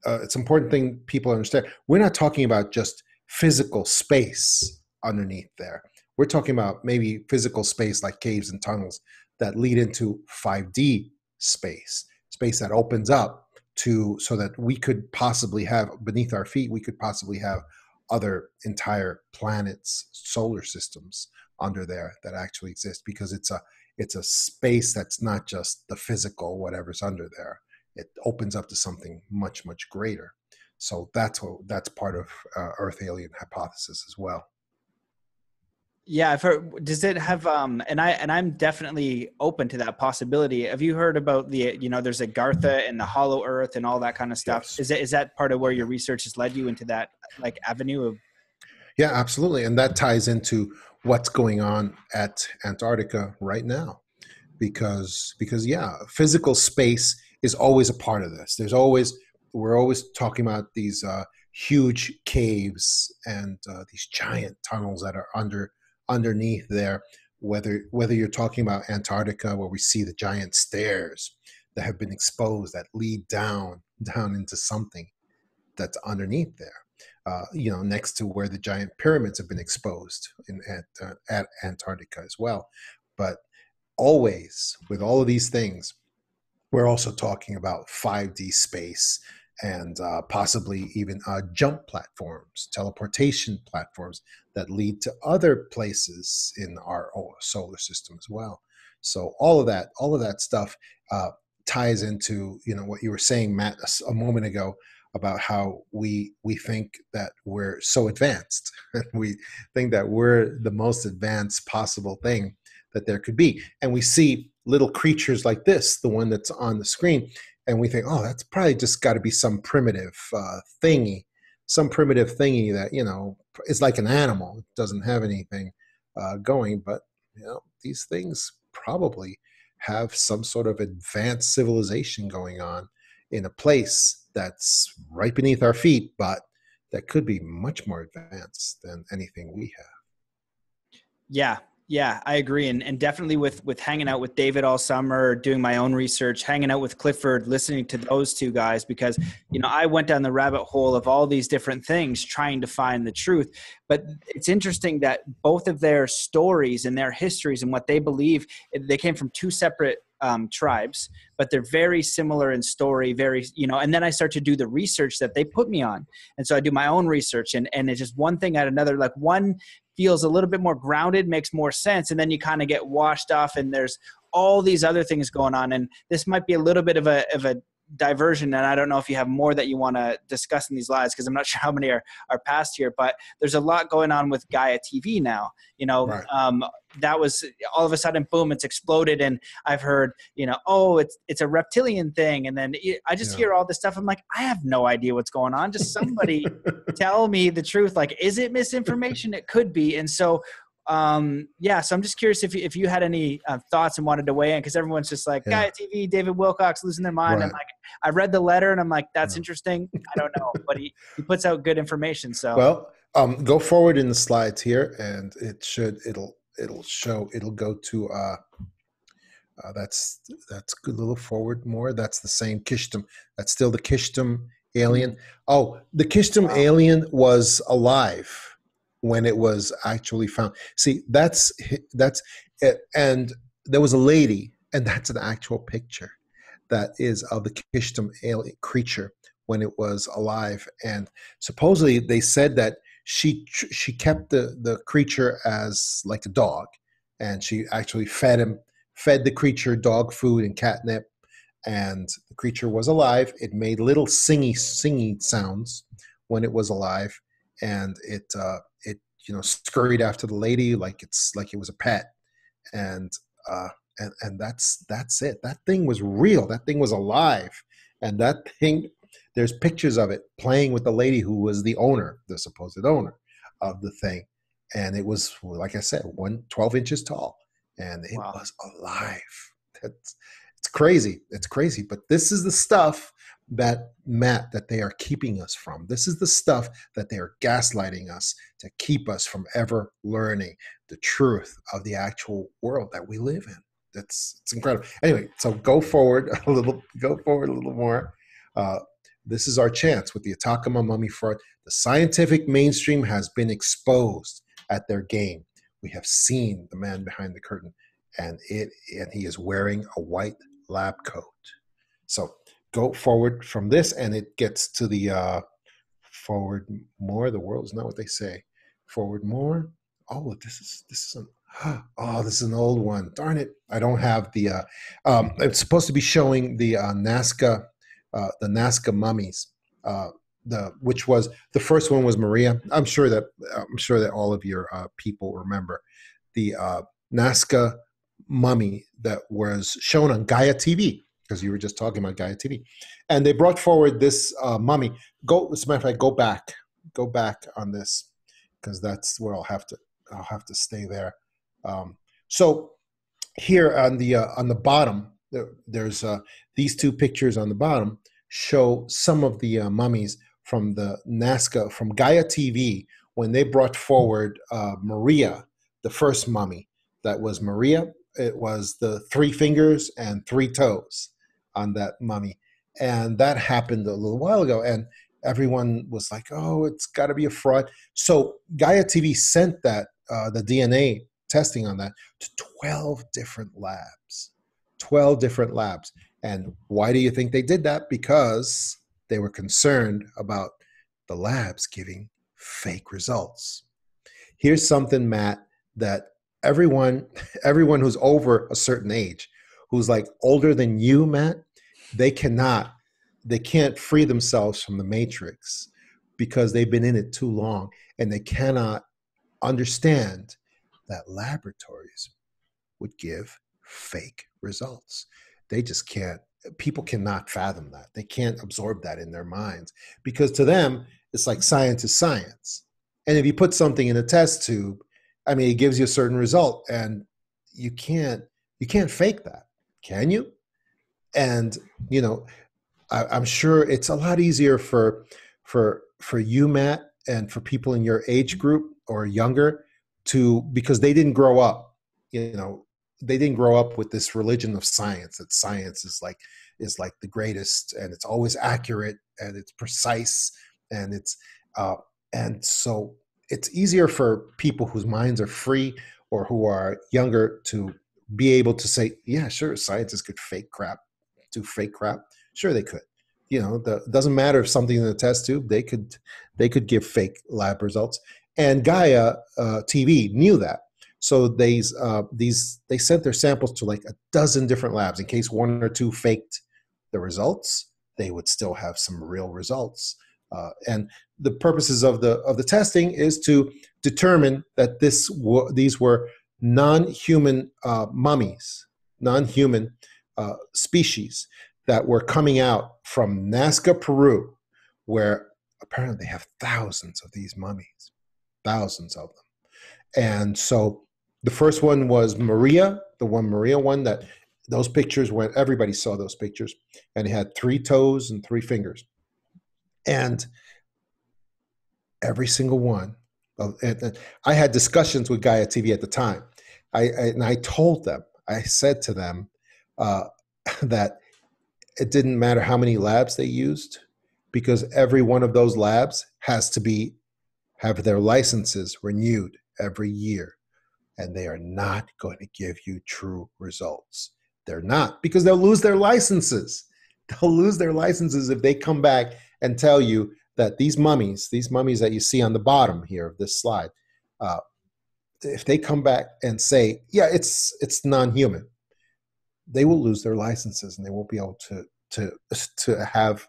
it's an important thing people understand. We're not talking about just physical space underneath there. We're talking about maybe physical space like caves and tunnels that lead into 5D space that opens up so that we could possibly have beneath our feet, we could possibly have other entire planets, solar systems under there that actually exist, because it's a space that's not just the physical, whatever's under there. It opens up to something much, much greater. So that's part of Earth alien hypothesis as well. Yeah, I've heard. Does it have? And I'm definitely open to that possibility. Have you heard about there's a Gartha and the Hollow Earth and all that kind of stuff? Yes. Is that part of where your research has led you into that like avenue of? Yeah, absolutely, and that ties into what's going on at Antarctica right now, because physical space is always a part of this. We're always talking about these huge caves and these giant tunnels that are underneath there, whether you're talking about Antarctica, where we see the giant stairs that have been exposed that lead down into something that's underneath there, next to where the giant pyramids have been exposed at Antarctica as well. But always, with all of these things, we're also talking about 5D space and possibly even jump platforms, teleportation platforms that lead to other places in our solar system as well. So all of that stuff ties into, you know, what you were saying, Matt, a moment ago, about how we think that we're so advanced. We think that we're the most advanced possible thing that there could be. And we see little creatures like this, the one that's on the screen, and we think, oh, that's probably just got to be some primitive thingy that, you know, is like an animal. It doesn't have anything going, but, you know, these things probably have some sort of advanced civilization going on in a place that's right beneath our feet, but that could be much more advanced than anything we have. Yeah, I agree. And definitely with hanging out with David all summer, doing my own research, hanging out with Clifford, listening to those two guys, because, you know, I went down the rabbit hole of all these different things trying to find the truth. But it's interesting that both of their stories and their histories and what they believe, they came from two separate tribes, but they're very similar in story, very, you know, and then I start to do the research that they put me on. And so I do my own research, and it's just one thing at another. Like, one feels a little bit more grounded, makes more sense, and then you kind of get washed off, and there's all these other things going on. And this might be a little bit of a diversion, and I don't know if you have more that you want to discuss in these lives, because I'm not sure how many are past here, but there's a lot going on with Gaia TV now. You know, Right. That was all of a sudden, boom, it's exploded, and I've heard, you know, oh, it's a reptilian thing, and then I just hear all this stuff. I'm like, I have no idea what's going on. Just somebody tell me the truth. Like, is it misinformation? It could be. And so so I'm just curious if you had any thoughts and wanted to weigh in, because everyone's just like, Gaia TV, David Wilcox losing their mind. Right. I'm like, I read the letter and I'm like, that's interesting. I don't know, but he puts out good information. So Well, go forward in the slides here, and it'll go to that's good. A little forward more. That's the same Kyshtym. That's still the Kyshtym alien. Oh, the Kyshtym alien was alive when it was actually found. See, that's it. And there was a lady, and that's an actual picture that is of the Kyshtym alien creature when it was alive. And supposedly they said that she kept the creature as like a dog, and she actually fed the creature dog food and catnip, and the creature was alive. It made little singing sounds when it was alive, and it you know, scurried after the lady like it was a pet, and that's it. That thing was real. That thing was alive, and that thing, there's pictures of it playing with the lady who was the owner, the supposed owner of the thing, and it was, like I said, 12 inches tall, and it was alive. It's crazy. It's crazy. But this is the stuff that they are keeping us from. This is the stuff that they are gaslighting us to keep us from ever learning the truth of the actual world that we live in. It's incredible. Anyway, so go forward a little more. This is our chance with the Atacama mummy fraud. The scientific mainstream has been exposed at their game. We have seen the man behind the curtain, and he is wearing a white lab coat. So go forward from this, and it gets to the forward more. The world is not what they say. Forward more. Oh, this is an old one. Darn it! I don't have the. It's supposed to be showing the Nazca mummies. Which was the first one was Maria. I'm sure that all of your people remember the Nazca mummy that was shown on Gaia TV, because you were just talking about Gaia TV, and they brought forward this mummy. As a matter of fact, go back on this, because that's where I'll have to stay there. So here on the bottom, there's these two pictures on the bottom show some of the mummies from the Nazca, from Gaia TV, when they brought forward Maria, the first mummy. That was Maria. It was the 3 fingers and 3 toes on that mummy. And that happened a little while ago. And everyone was like, oh, it's got to be a fraud. So Gaia TV sent that, the DNA testing on that, to 12 different labs. 12 different labs. And why do you think they did that? Because they were concerned about the labs giving fake results. Here's something, Matt, that everyone who's over a certain age, who's like older than you, Matt, they can't free themselves from the matrix because they've been in it too long, and they cannot understand that laboratories would give fake results. They just can't. People cannot fathom that. They can't absorb that in their minds, because to them it's like science is science. And if you put something in a test tube, I mean, it gives you a certain result, and you can't fake that, can you? And I'm sure it's a lot easier for you, Matt, and for people in your age group or younger, because they didn't grow up, they didn't grow up with this religion of science, that science is like the greatest, and it's always accurate, and it's precise, and so it's easier for people whose minds are free or who are younger to be able to say, yeah, sure, scientists could do fake crap. Sure, they could. It doesn't matter if something in the test tube, they could give fake lab results. And Gaia TV knew that. So they sent their samples to like a dozen different labs in case one or two faked the results. They would still have some real results. And the purposes of the testing is to determine that these were non-human mummies, non-human species that were coming out from Nazca, Peru, where apparently they have thousands of these mummies, thousands of them. And so the first one was Maria one, that those pictures, when everybody saw those pictures, and it had 3 toes and 3 fingers. And every single one and I had discussions with Gaia TV at the time. I told them, I said to them that it didn't matter how many labs they used, because every one of those labs has to have their licenses renewed every year, and they are not going to give you true results. They're not, because they'll lose their licenses. They'll lose their licenses if they come back and tell you that these mummies that you see on the bottom here of this slide, if they come back and say, yeah, it's non-human, they will lose their licenses and they won't be able to have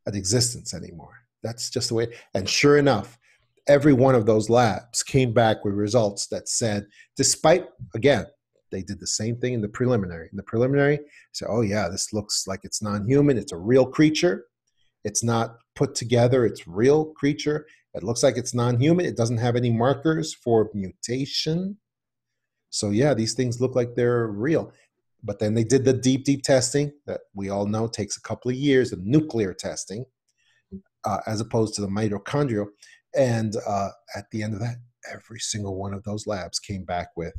an existence anymore. That's just the way. And sure enough, every one of those labs came back with results that said, despite, again, they did the same thing in the preliminary. In the preliminary, say, oh yeah, this looks like it's non-human. It's a real creature. It's not put together. It's real creature. It looks like it's non-human. It doesn't have any markers for mutation. So yeah, these things look like they're real. But then they did the deep testing that we all know takes a couple of years of nuclear testing, as opposed to the mitochondrial. And at the end of that, every single one of those labs came back with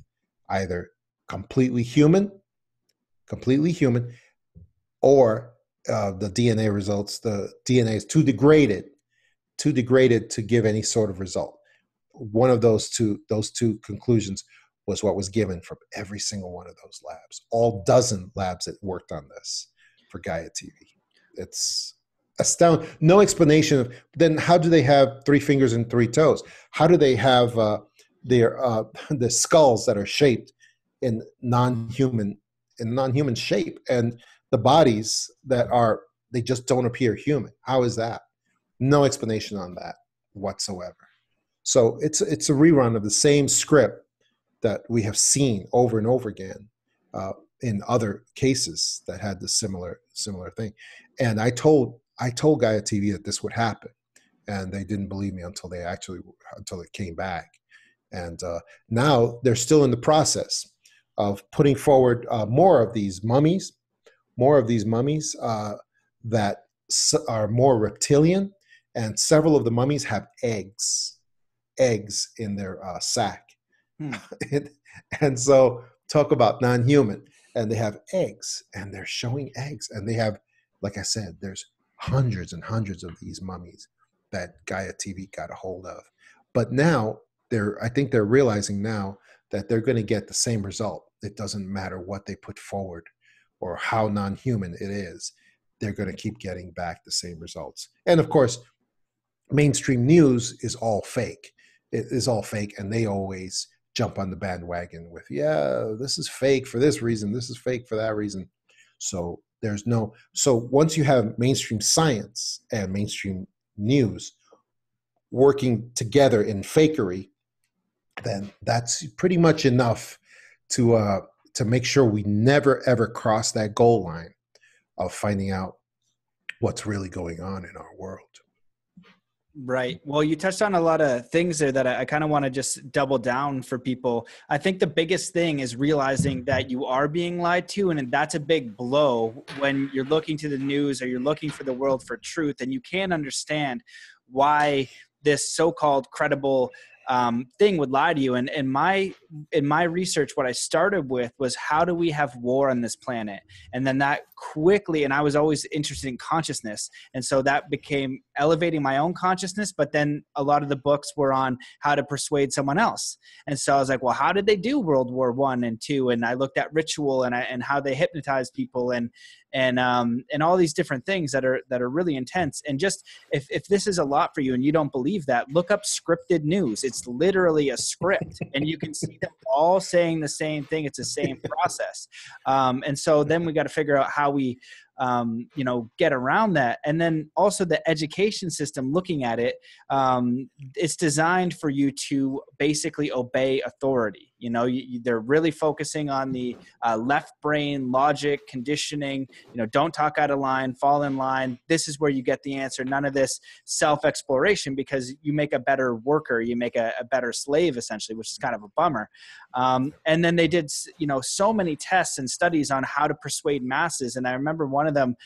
either completely human, or the DNA results, the DNA is too degraded to give any sort of result. One of those two conclusions was what was given from every single one of those labs, all dozen labs that worked on this for Gaia TV. It's astounding. No explanation of, then how do they have 3 fingers and 3 toes? How do they have the skulls that are shaped in non-human shape, and the bodies that they just don't appear human? How is that? No explanation on that whatsoever. So it's a rerun of the same script that we have seen over and over again in other cases that had the similar thing. And I told Gaia TV that this would happen, and they didn't believe me until it came back. And now they're still in the process of putting forward more of these mummies that are more reptilian, and several of the mummies have eggs in their sac. And so talk about non-human, and they have eggs, and they're showing eggs, and they have, like I said, there's hundreds and hundreds of these mummies that Gaia TV got a hold of. But now I think they're realizing now that they're going to get the same result. It doesn't matter what they put forward, or how non-human it is, they're going to keep getting back the same results. And of course, mainstream news is all fake. It is all fake, and they always jump on the bandwagon with, yeah, this is fake for this reason, this is fake for that reason. So so once you have mainstream science and mainstream news working together in fakery, then that's pretty much enough to make sure we never ever cross that goal line of finding out what's really going on in our world. Right. Well, you touched on a lot of things there that I kind of want to just double down for people. I think the biggest thing is realizing that you are being lied to, and that's a big blow when you're looking to the news or you're looking for the world for truth, and you can't understand why this so-called credible thing would lie to you. And in my research, what I started with was, how do we have war on this planet? And then that quickly, and I was always interested in consciousness. And so that became elevating my own consciousness. But then a lot of the books were on how to persuade someone else. And so I was like, well, how did they do World War I and II? And I looked at ritual and how they hypnotize people and all these different things that are really intense. And just if this is a lot for you and you don't believe that, look up scripted news. It's literally a script, and you can see them all saying the same thing. It's the same process. And so then we got to figure out how we get around that. And then also the education system, looking at it, it's designed for you to basically obey authority. They're really focusing on the left brain logic conditioning. Don't talk out of line, fall in line. This is where you get the answer. None of this self-exploration, because you make a better worker, you make a better slave, essentially, which is kind of a bummer. And then they did, so many tests and studies on how to persuade masses. And I remember one of them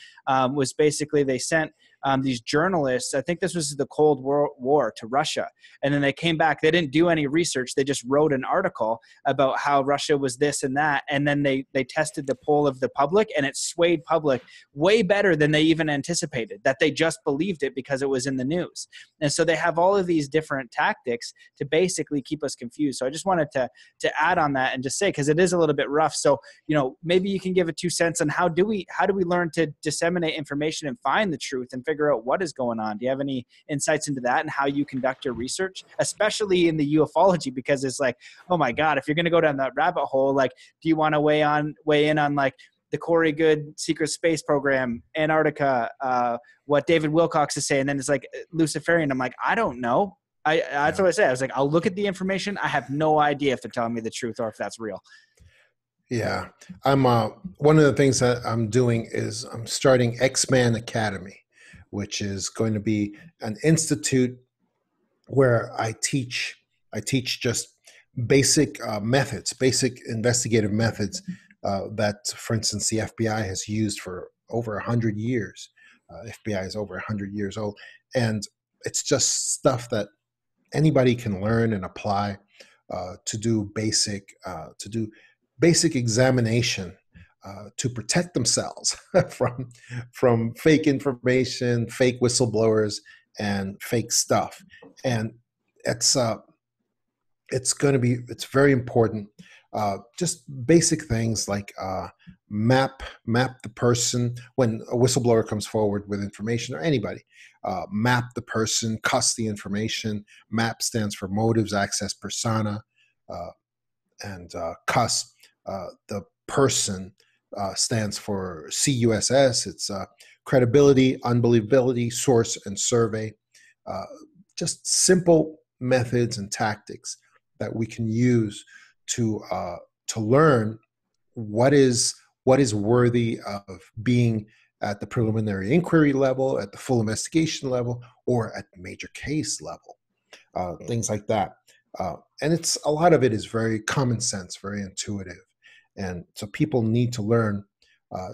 was basically they sent these journalists, I think this was the Cold War, to Russia. And then they came back. They didn't do any research. They just wrote an article about how Russia was this and that. And then they tested the poll of the public, and it swayed public way better than they even anticipated, that they just believed it because it was in the news. And so they have all of these different tactics to basically keep us confused. So I just wanted to add on that and just say, because it is a little bit rough. So, maybe you can give a 2 cents on how do we learn to disseminate information and find the truth and figure out what is going on. Do you have any insights into that and how you conduct your research, especially in the ufology? Because it's like, oh my God, if you're going to go down that rabbit hole, like, do you want to weigh in on like the Corey Good secret space program, Antarctica, what David Wilcox is saying? And then it's like Luciferian. I'm like, I don't know. That's what I said. I was like, I'll look at the information. I have no idea if they're telling me the truth or if that's real. Yeah, I'm one of the things that I'm doing is I'm starting XMan Academy, which is going to be an institute where I teach just basic methods, basic investigative methods that, for instance, the FBI has used for over 100 years. FBI is over 100 years old, and it's just stuff that anybody can learn and apply to do basic examination to protect themselves from fake information, fake whistleblowers, and fake stuff. And it's very important. Just basic things like map the person when a whistleblower comes forward with information, or anybody. Map the person, cuss the information. MAP stands for motives, access, persona, and cuss. The person stands for CUSS. It's credibility, unbelievability, source, and survey. Just simple methods and tactics that we can use to learn what is worthy of being at the preliminary inquiry level, at the full investigation level, or at the major case level. Things like that. And a lot of it is very common sense, very intuitive. And so people need to learn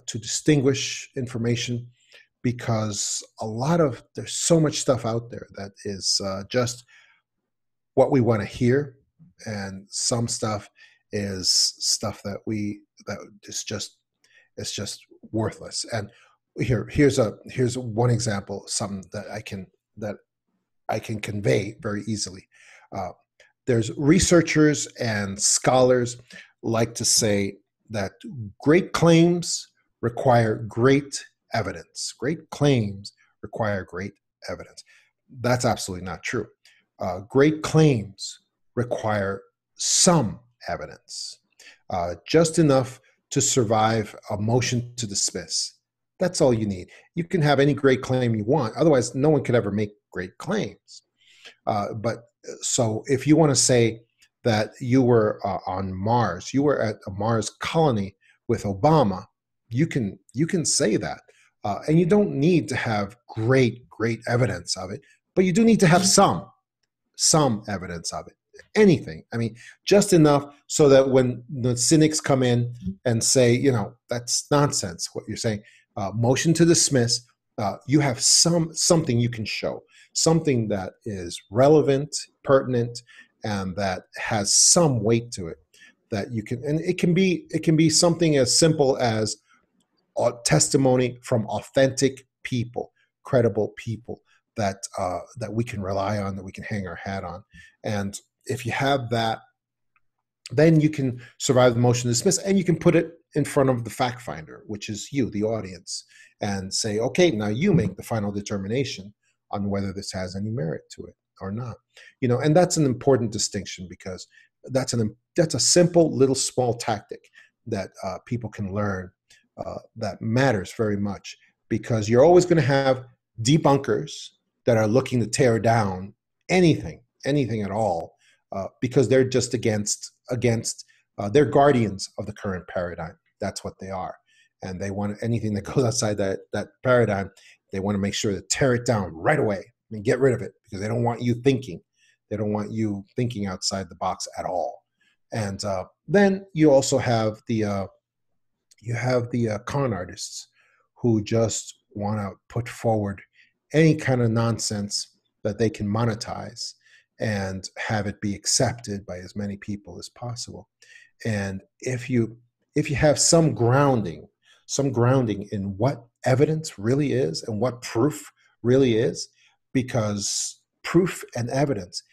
to distinguish information, because there's so much stuff out there that is just what we want to hear, and some stuff is stuff that is just worthless. And here's one example, something that I can convey very easily. There's researchers and scholars like to say that great claims require great evidence. Great claims require great evidence. That's absolutely not true. Great claims require some evidence, just enough to survive a motion to dismiss. That's all you need. You can have any great claim you want. Otherwise, no one could ever make great claims. So if you want to say that you were on Mars, you were at a Mars colony with Obama, you can say that. And you don't need to have great evidence of it, but you do need to have some evidence of it. Anything. I mean, just enough so that when the cynics come in and say, that's nonsense, what you're saying, motion to dismiss, you have something you can show, something that is relevant, pertinent, and that has some weight to it that you can, and it can be something as simple as testimony from authentic people, credible people that we can rely on, that we can hang our hat on. And if you have that, then you can survive the motion to dismiss, and you can put it in front of the fact finder, which is you, the audience, and say, okay, now you make the final determination on whether this has any merit to it or not. And that's an important distinction, because that's a simple little small tactic that people can learn that matters very much, because you're always going to have debunkers that are looking to tear down anything at all, because they're just against they're guardians of the current paradigm. That's what they are. And they want anything that goes outside that paradigm, they want to make sure to tear it down right away and get rid of it, because they don't want you thinking. They don't want you thinking outside the box at all. And then you also have the con artists who just want to put forward any kind of nonsense that they can monetize and have it be accepted by as many people as possible. And if you have some grounding in what evidence really is and what proof really is, because proof and evidence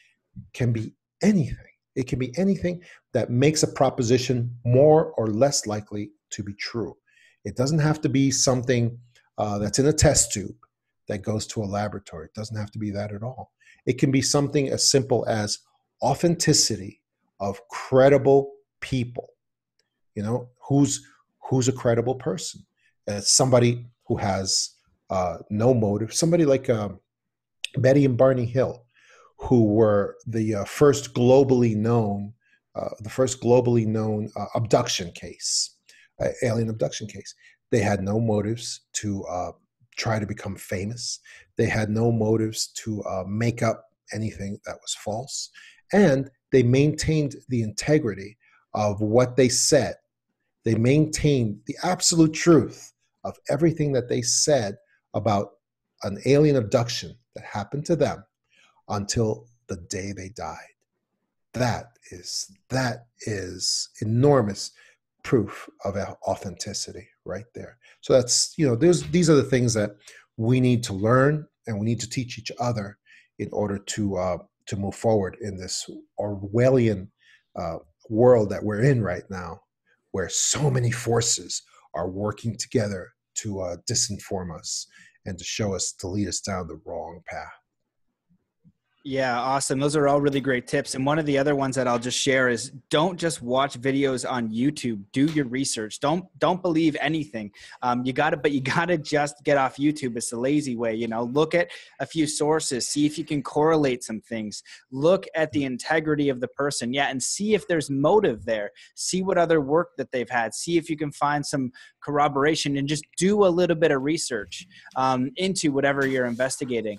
can be anything. It can be anything that makes a proposition more or less likely to be true. It doesn't have to be something that's in a test tube that goes to a laboratory. It doesn't have to be that at all. It can be something as simple as authenticity of credible people. Who's a credible person? Somebody who has no motive. Somebody like Betty and Barney Hill, who were the first globally known abduction case, alien abduction case. They had no motives to try to become famous. They had no motives to make up anything that was false. And they maintained the integrity of what they said. They maintained the absolute truth of everything that they said about an alien abduction that happened to them until the day they died. That is enormous proof of authenticity right there. So that's, these are the things that we need to learn, and we need to teach each other in order to move forward in this Orwellian world that we're in right now, where so many forces are working together to disinform us and to lead us down the wrong path. Yeah, awesome. Those are all really great tips. And one of the other ones that I'll just share is, don't just watch videos on YouTube. Do your research. Don't believe anything. You gotta just get off YouTube. It's the lazy way. Look at a few sources. See if you can correlate some things. Look at the integrity of the person. Yeah, and see if there's motive there. See what other work that they've had. See if you can find some corroboration, and just do a little bit of research into whatever you're investigating.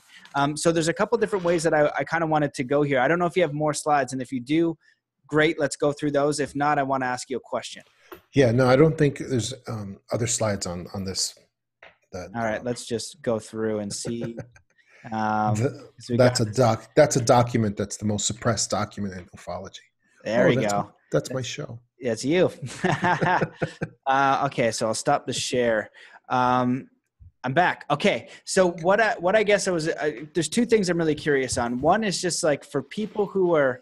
So there's a couple different ways that I kind of wanted to go here. I don't know if you have more slides, and if you do, great, let's go through those. If not, I want to ask you a question. Yeah, no, I don't think there's other slides on this. All right, let's just go through and see. That's a document that's the most suppressed document in ufology. There you go. That's my show. It's you. Okay, so I'll stop the share. I'm back. Okay. So what I guess there's two things I'm really curious on. One is just like, for people who are,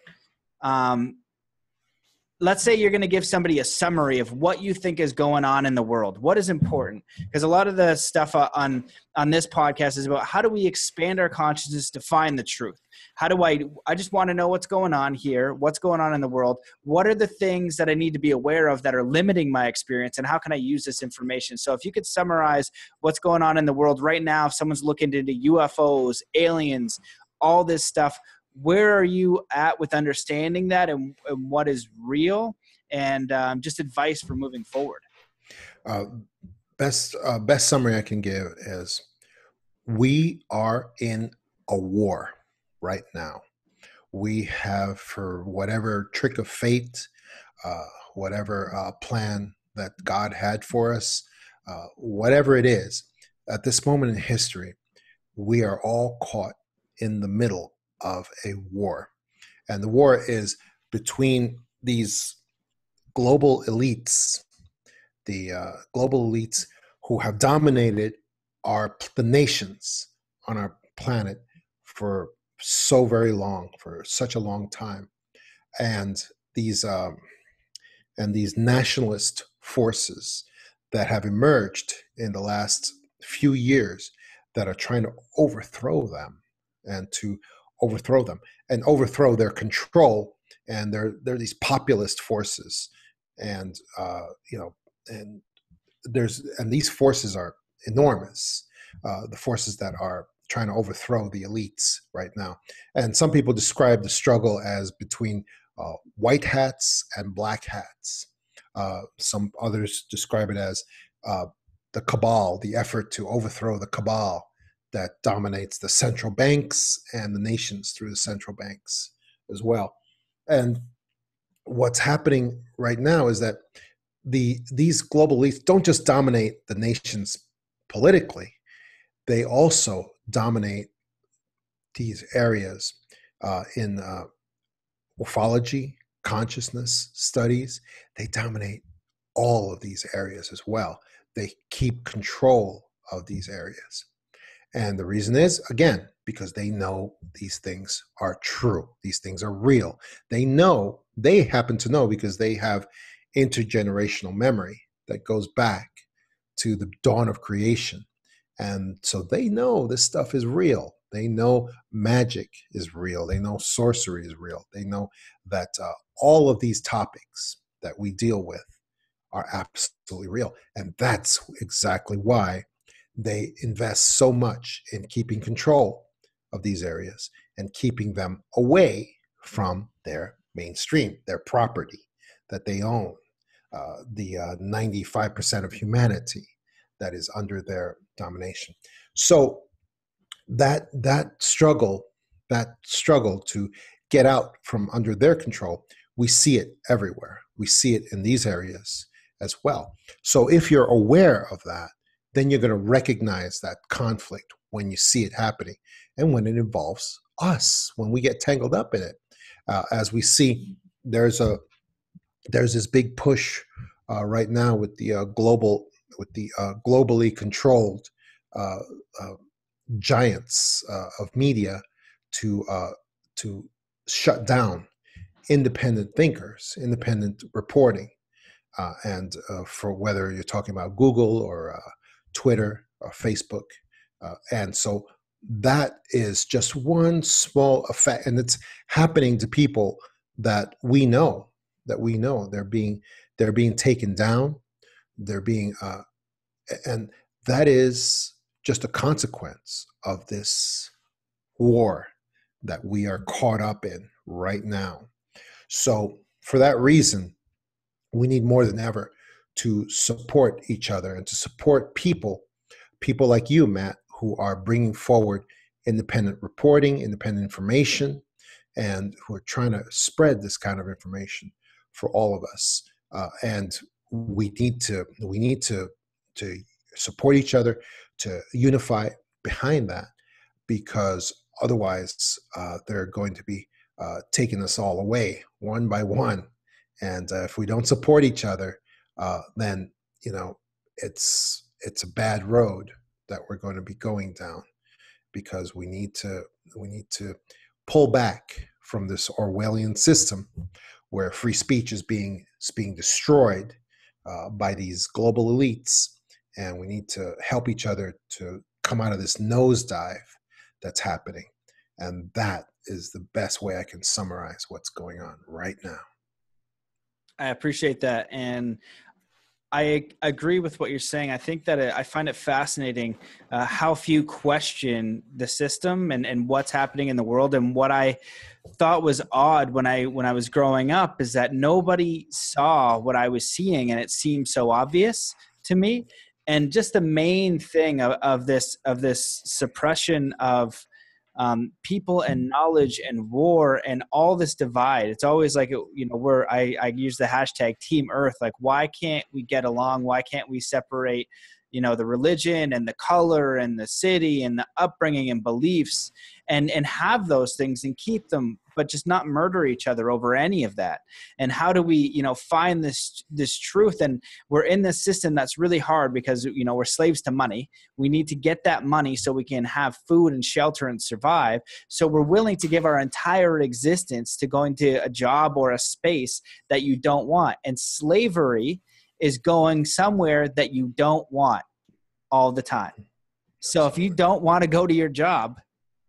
let's say you're going to give somebody a summary of what you think is going on in the world. What is important? Because a lot of the stuff on this podcast is about how do we expand our consciousness to find the truth? How do I just want to know what's going on here, what's going on in the world. What are the things that I need to be aware of that are limiting my experience, and how can I use this information? So if you could summarize what's going on in the world right now, if someone's looking into UFOs, aliens, all this stuff, where are you at with understanding that and what is real, and just advice for moving forward? Best summary I can give is we are in a war right now. We have, for whatever trick of fate, whatever plan that God had for us, whatever it is, at this moment in history, we are all caught in the middle of a war. And the war is between these global elites, the global elites who have dominated the nations on our planet for so very long, for such a long time, and these nationalist forces that have emerged in the last few years that are trying to overthrow them and overthrow their control. And they're these populist forces, and and these forces are enormous. The forces that are trying to overthrow the elites right now. And some people describe the struggle as between white hats and black hats. Some others describe it as the cabal, the effort to overthrow the cabal that dominates the central banks and the nations through the central banks as well. And what's happening right now is that these global elites don't just dominate the nations politically, they also dominate these areas in morphology, consciousness studies. They dominate all of these areas as well. They keep control of these areas. And the reason is, again, because they know these things are true. These things are real. They happen to know because they have intergenerational memory that goes back to the dawn of creation. And so they know this stuff is real. They know magic is real. They know sorcery is real. They know that all of these topics that we deal with are absolutely real. And that's exactly why they invest so much in keeping control of these areas and keeping them away from their mainstream, their property that they own, the 95% of humanity that is under their domination. So that struggle to get out from under their control, we see it everywhere. We see it in these areas as well. So if you're aware of that, then you're going to recognize that conflict when you see it happening and when it involves us, when we get tangled up in it. As we see, there's this big push right now with the globally controlled giants of media to shut down independent thinkers, independent reporting, and for whether you're talking about Google or Twitter or Facebook. And so that is just one small effect, and it's happening to people that we know they're being taken down. They're being and that is just a consequence of this war that we are caught up in right now. So for that reason, we need more than ever to support each other and to support people like you, Matt, who are bringing forward independent reporting, independent information, and who are trying to spread this kind of information for all of us. And we need to support each other, to unify behind that, because otherwise they're going to be taking us all away one by one. And if we don't support each other, then it's a bad road that we're going to be going down, because we need to pull back from this Orwellian system where free speech is being destroyed by these global elites, and we need to help each other to come out of this nosedive that's happening. And that is the best way I can summarize what's going on right now. I appreciate that. And I agree with what you're saying. I think that I find it fascinating how few question the system and what's happening in the world. And what I thought was odd when I was growing up is that nobody saw what I was seeing, and it seemed so obvious to me. And just the main thing of this suppression of people and knowledge and war and all this divide. It's always like, I use the hashtag Team Earth. Like, why can't we get along? Why can't we separate, the religion and the color and the city and the upbringing and beliefs and have those things and keep them, but just not murder each other over any of that? And how do we, find this truth? And we're in this system that's really hard because, we're slaves to money. We need to get that money so we can have food and shelter and survive. So we're willing to give our entire existence to going to a job or a space that you don't want. And slavery is going somewhere that you don't want all the time. So if you don't want to go to your job,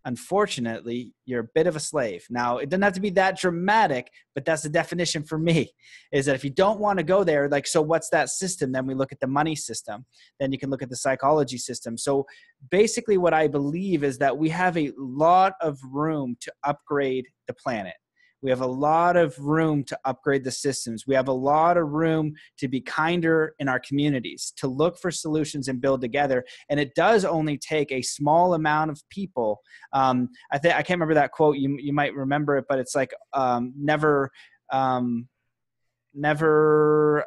unfortunately, you're a bit of a slave. Now, it doesn't have to be that dramatic, but that's the definition for me, is that if you don't want to go there, like, so what's that system? Then we look at the money system. Then you can look at the psychology system. So basically what I believe is that we have a lot of room to upgrade the planet. We have a lot of room to upgrade the systems. We have a lot of room to be kinder in our communities, to look for solutions and build together. And it does only take a small amount of people. I can't remember that quote. You might remember it, but it's like never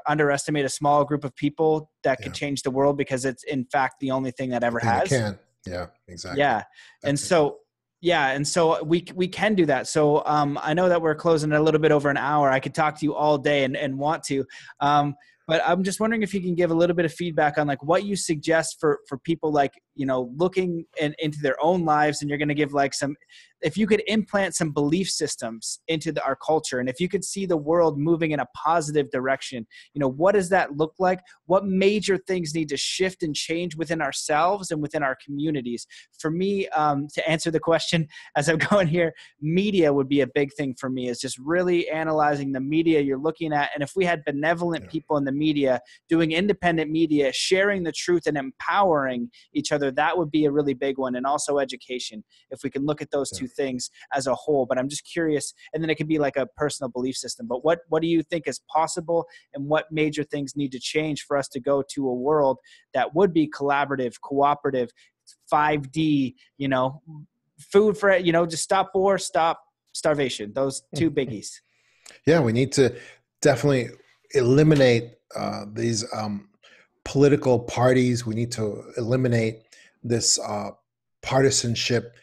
underestimate a small group of people that could change the world, because it's in fact the only thing that ever has. Can. Yeah, exactly. Yeah. And so we can do that. So I know that we're closing a little bit over an hour. I could talk to you all day and want to. But I'm just wondering if you can give a little bit of feedback on like what you suggest for people, like, looking into their own lives. And you're going to give like if you could implant some belief systems into our culture, and if you could see the world moving in a positive direction, what does that look like? What major things need to shift and change within ourselves and within our communities? For me, to answer the question as I'm going here, media would be a big thing for me, is just really analyzing the media you're looking at. And if we had benevolent people in the media doing independent media, sharing the truth and empowering each other, that would be a really big one. And also education, if we can look at those two things as a whole. But I'm just curious, and then it could be like a personal belief system, but what do you think is possible, and what major things need to change for us to go to a world that would be collaborative, cooperative, 5D, food for, just stop war, stop starvation, those two biggies? Yeah, we need to definitely eliminate these political parties. We need to eliminate this partisanship,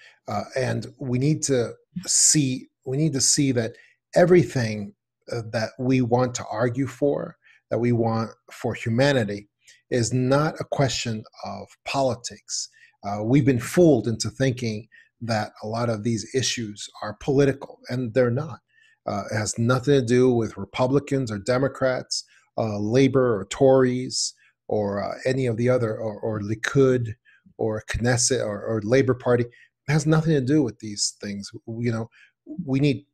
and we need to see that everything that we want to argue for, that we want for humanity, is not a question of politics. We've been fooled into thinking that a lot of these issues are political, and they're not. It has nothing to do with Republicans or Democrats, Labor or Tories, or any of the other, or Likud or Knesset or Labor Party. It has nothing to do with these things. We need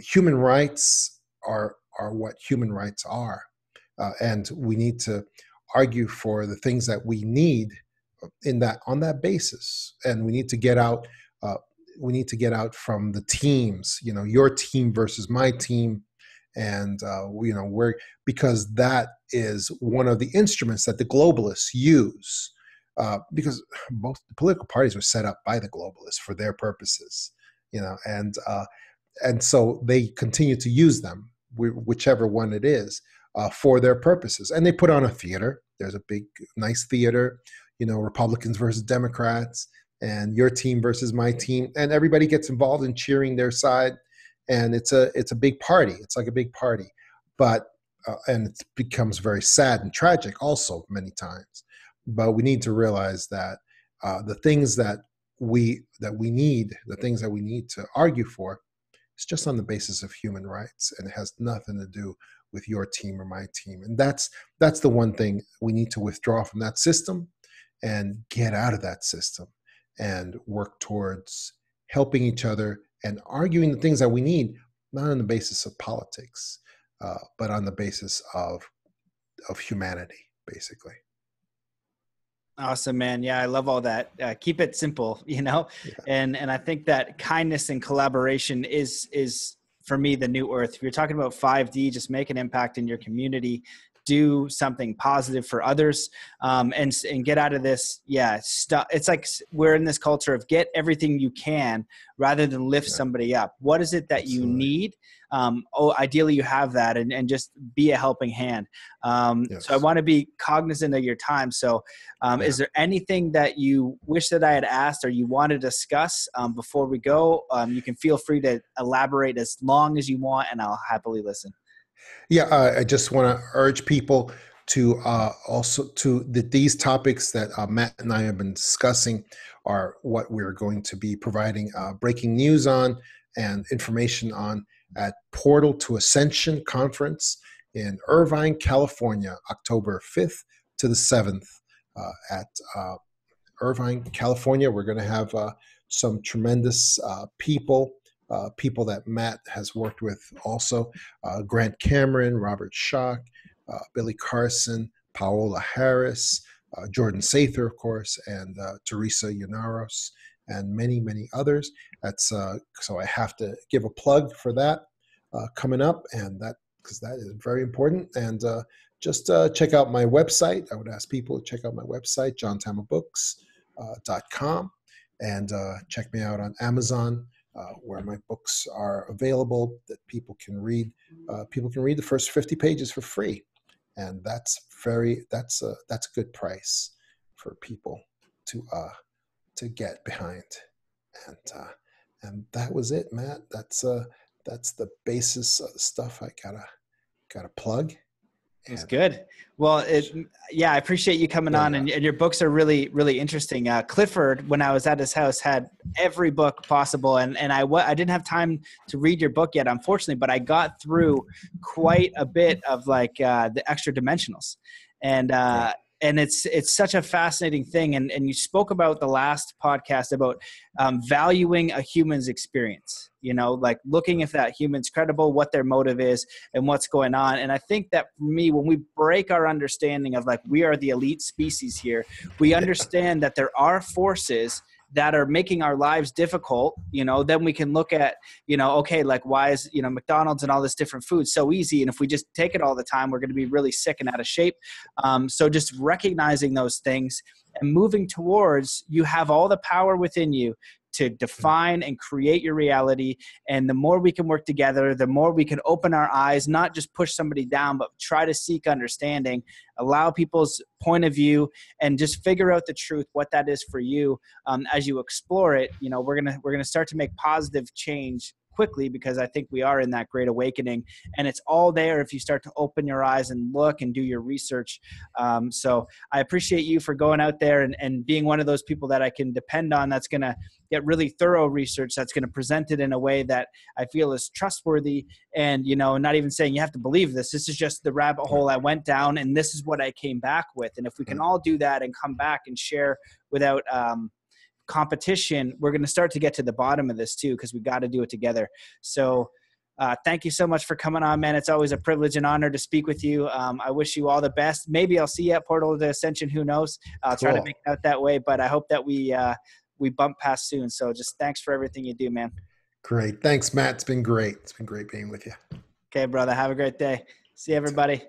human rights are what human rights are, and we need to argue for the things that we need on that basis. And we need to get out. We need to get out from the teams. Your team versus my team, and because that is one of the instruments that the globalists use. Because both the political parties were set up by the globalists for their purposes, and so they continue to use them, whichever one it is, for their purposes. And they put on a theater. There's a big, nice theater, Republicans versus Democrats, and your team versus my team, and everybody gets involved in cheering their side, and it's a big party. It's like a big party, but and it becomes very sad and tragic also many times. But we need to realize that the things that we need, the things that we need to argue for, It's just on the basis of human rights, and it has nothing to do with your team or my team. And that's the one thing we need to withdraw from that system and get out of that system and work towards helping each other and arguing the things that we need, not on the basis of politics, but on the basis of humanity, basically. Awesome, man. Yeah, I love all that. Keep it simple, yeah. And I think that kindness and collaboration is for me the new earth. If you're talking about 5D, just make an impact in your community, do something positive for others, and get out of this. Yeah, it's like we're in this culture of get everything you can rather than lift somebody up. What is it that you need? Ideally you have that, and just be a helping hand. So I want to be cognizant of your time. So is there anything that you wish that I had asked or you want to discuss before we go? You can feel free to elaborate as long as you want, and I'll happily listen. Yeah, I just want to urge people to these topics that Matt and I have been discussing are what we're going to be providing breaking news on and information on at Portal to Ascension Conference in Irvine, California, October 5th to the 7th at Irvine, California. We're going to have some tremendous people that Matt has worked with also, Grant Cameron, Robert Schock, Billy Carson, Paola Harris, Jordan Sather, of course, and Teresa Yanaros, and many, many others. That's so I have to give a plug for that coming up, and because that is very important. And just check out my website. I would ask people to check out my website, johnthamabooks.com, and check me out on Amazon, where my books are available that people can read. People can read the first 50 pages for free, and that's a good price for people to get behind. And that was it, Matt. That's the basis of the stuff I gotta plug. That's good. Well, I appreciate you coming on, and your books are really, really interesting. Clifford, when I was at his house, had every book possible, and I didn't have time to read your book yet, unfortunately, but I got through quite a bit of the extra dimensionals, and it's such a fascinating thing. And you spoke about the last podcast about valuing a human's experience, like looking if that human's credible, what their motive is, and what's going on. And I think that for me, when we break our understanding of we are the elite species here, we understand that there are forces that are making our lives difficult, then we can look at, okay, why is, McDonald's and all this different food so easy? And if we just take it all the time, we're going to be really sick and out of shape. So just recognizing those things and moving towards, you have all the power within you to define and create your reality. And the more we can work together, the more we can open our eyes, not just push somebody down, but try to seek understanding, allow people's point of view, and just figure out the truth, what that is for you. As you explore it, we're gonna start to make positive change quickly, because I think we are in that great awakening, and it's all there if you start to open your eyes and look and do your research. So I appreciate you for going out there and being one of those people that I can depend on, that's going to get really thorough research, that's going to present it in a way that I feel is trustworthy, and not even saying you have to believe this. This is just the rabbit hole I went down, and this is what I came back with. And if we can all do that and come back and share without competition, we're going to start to get to the bottom of this too, because we got to do it together. So thank you so much for coming on, man. It's always a privilege and honor to speak with you. I wish you all the best. Maybe I'll see you at Portal to Ascension. Who knows? I'll try to make it out that way, but I hope that we bump past soon. So just thanks for everything you do, man. Great. Thanks, Matt. It's been great. It's been great being with you. Okay, brother. Have a great day. See everybody.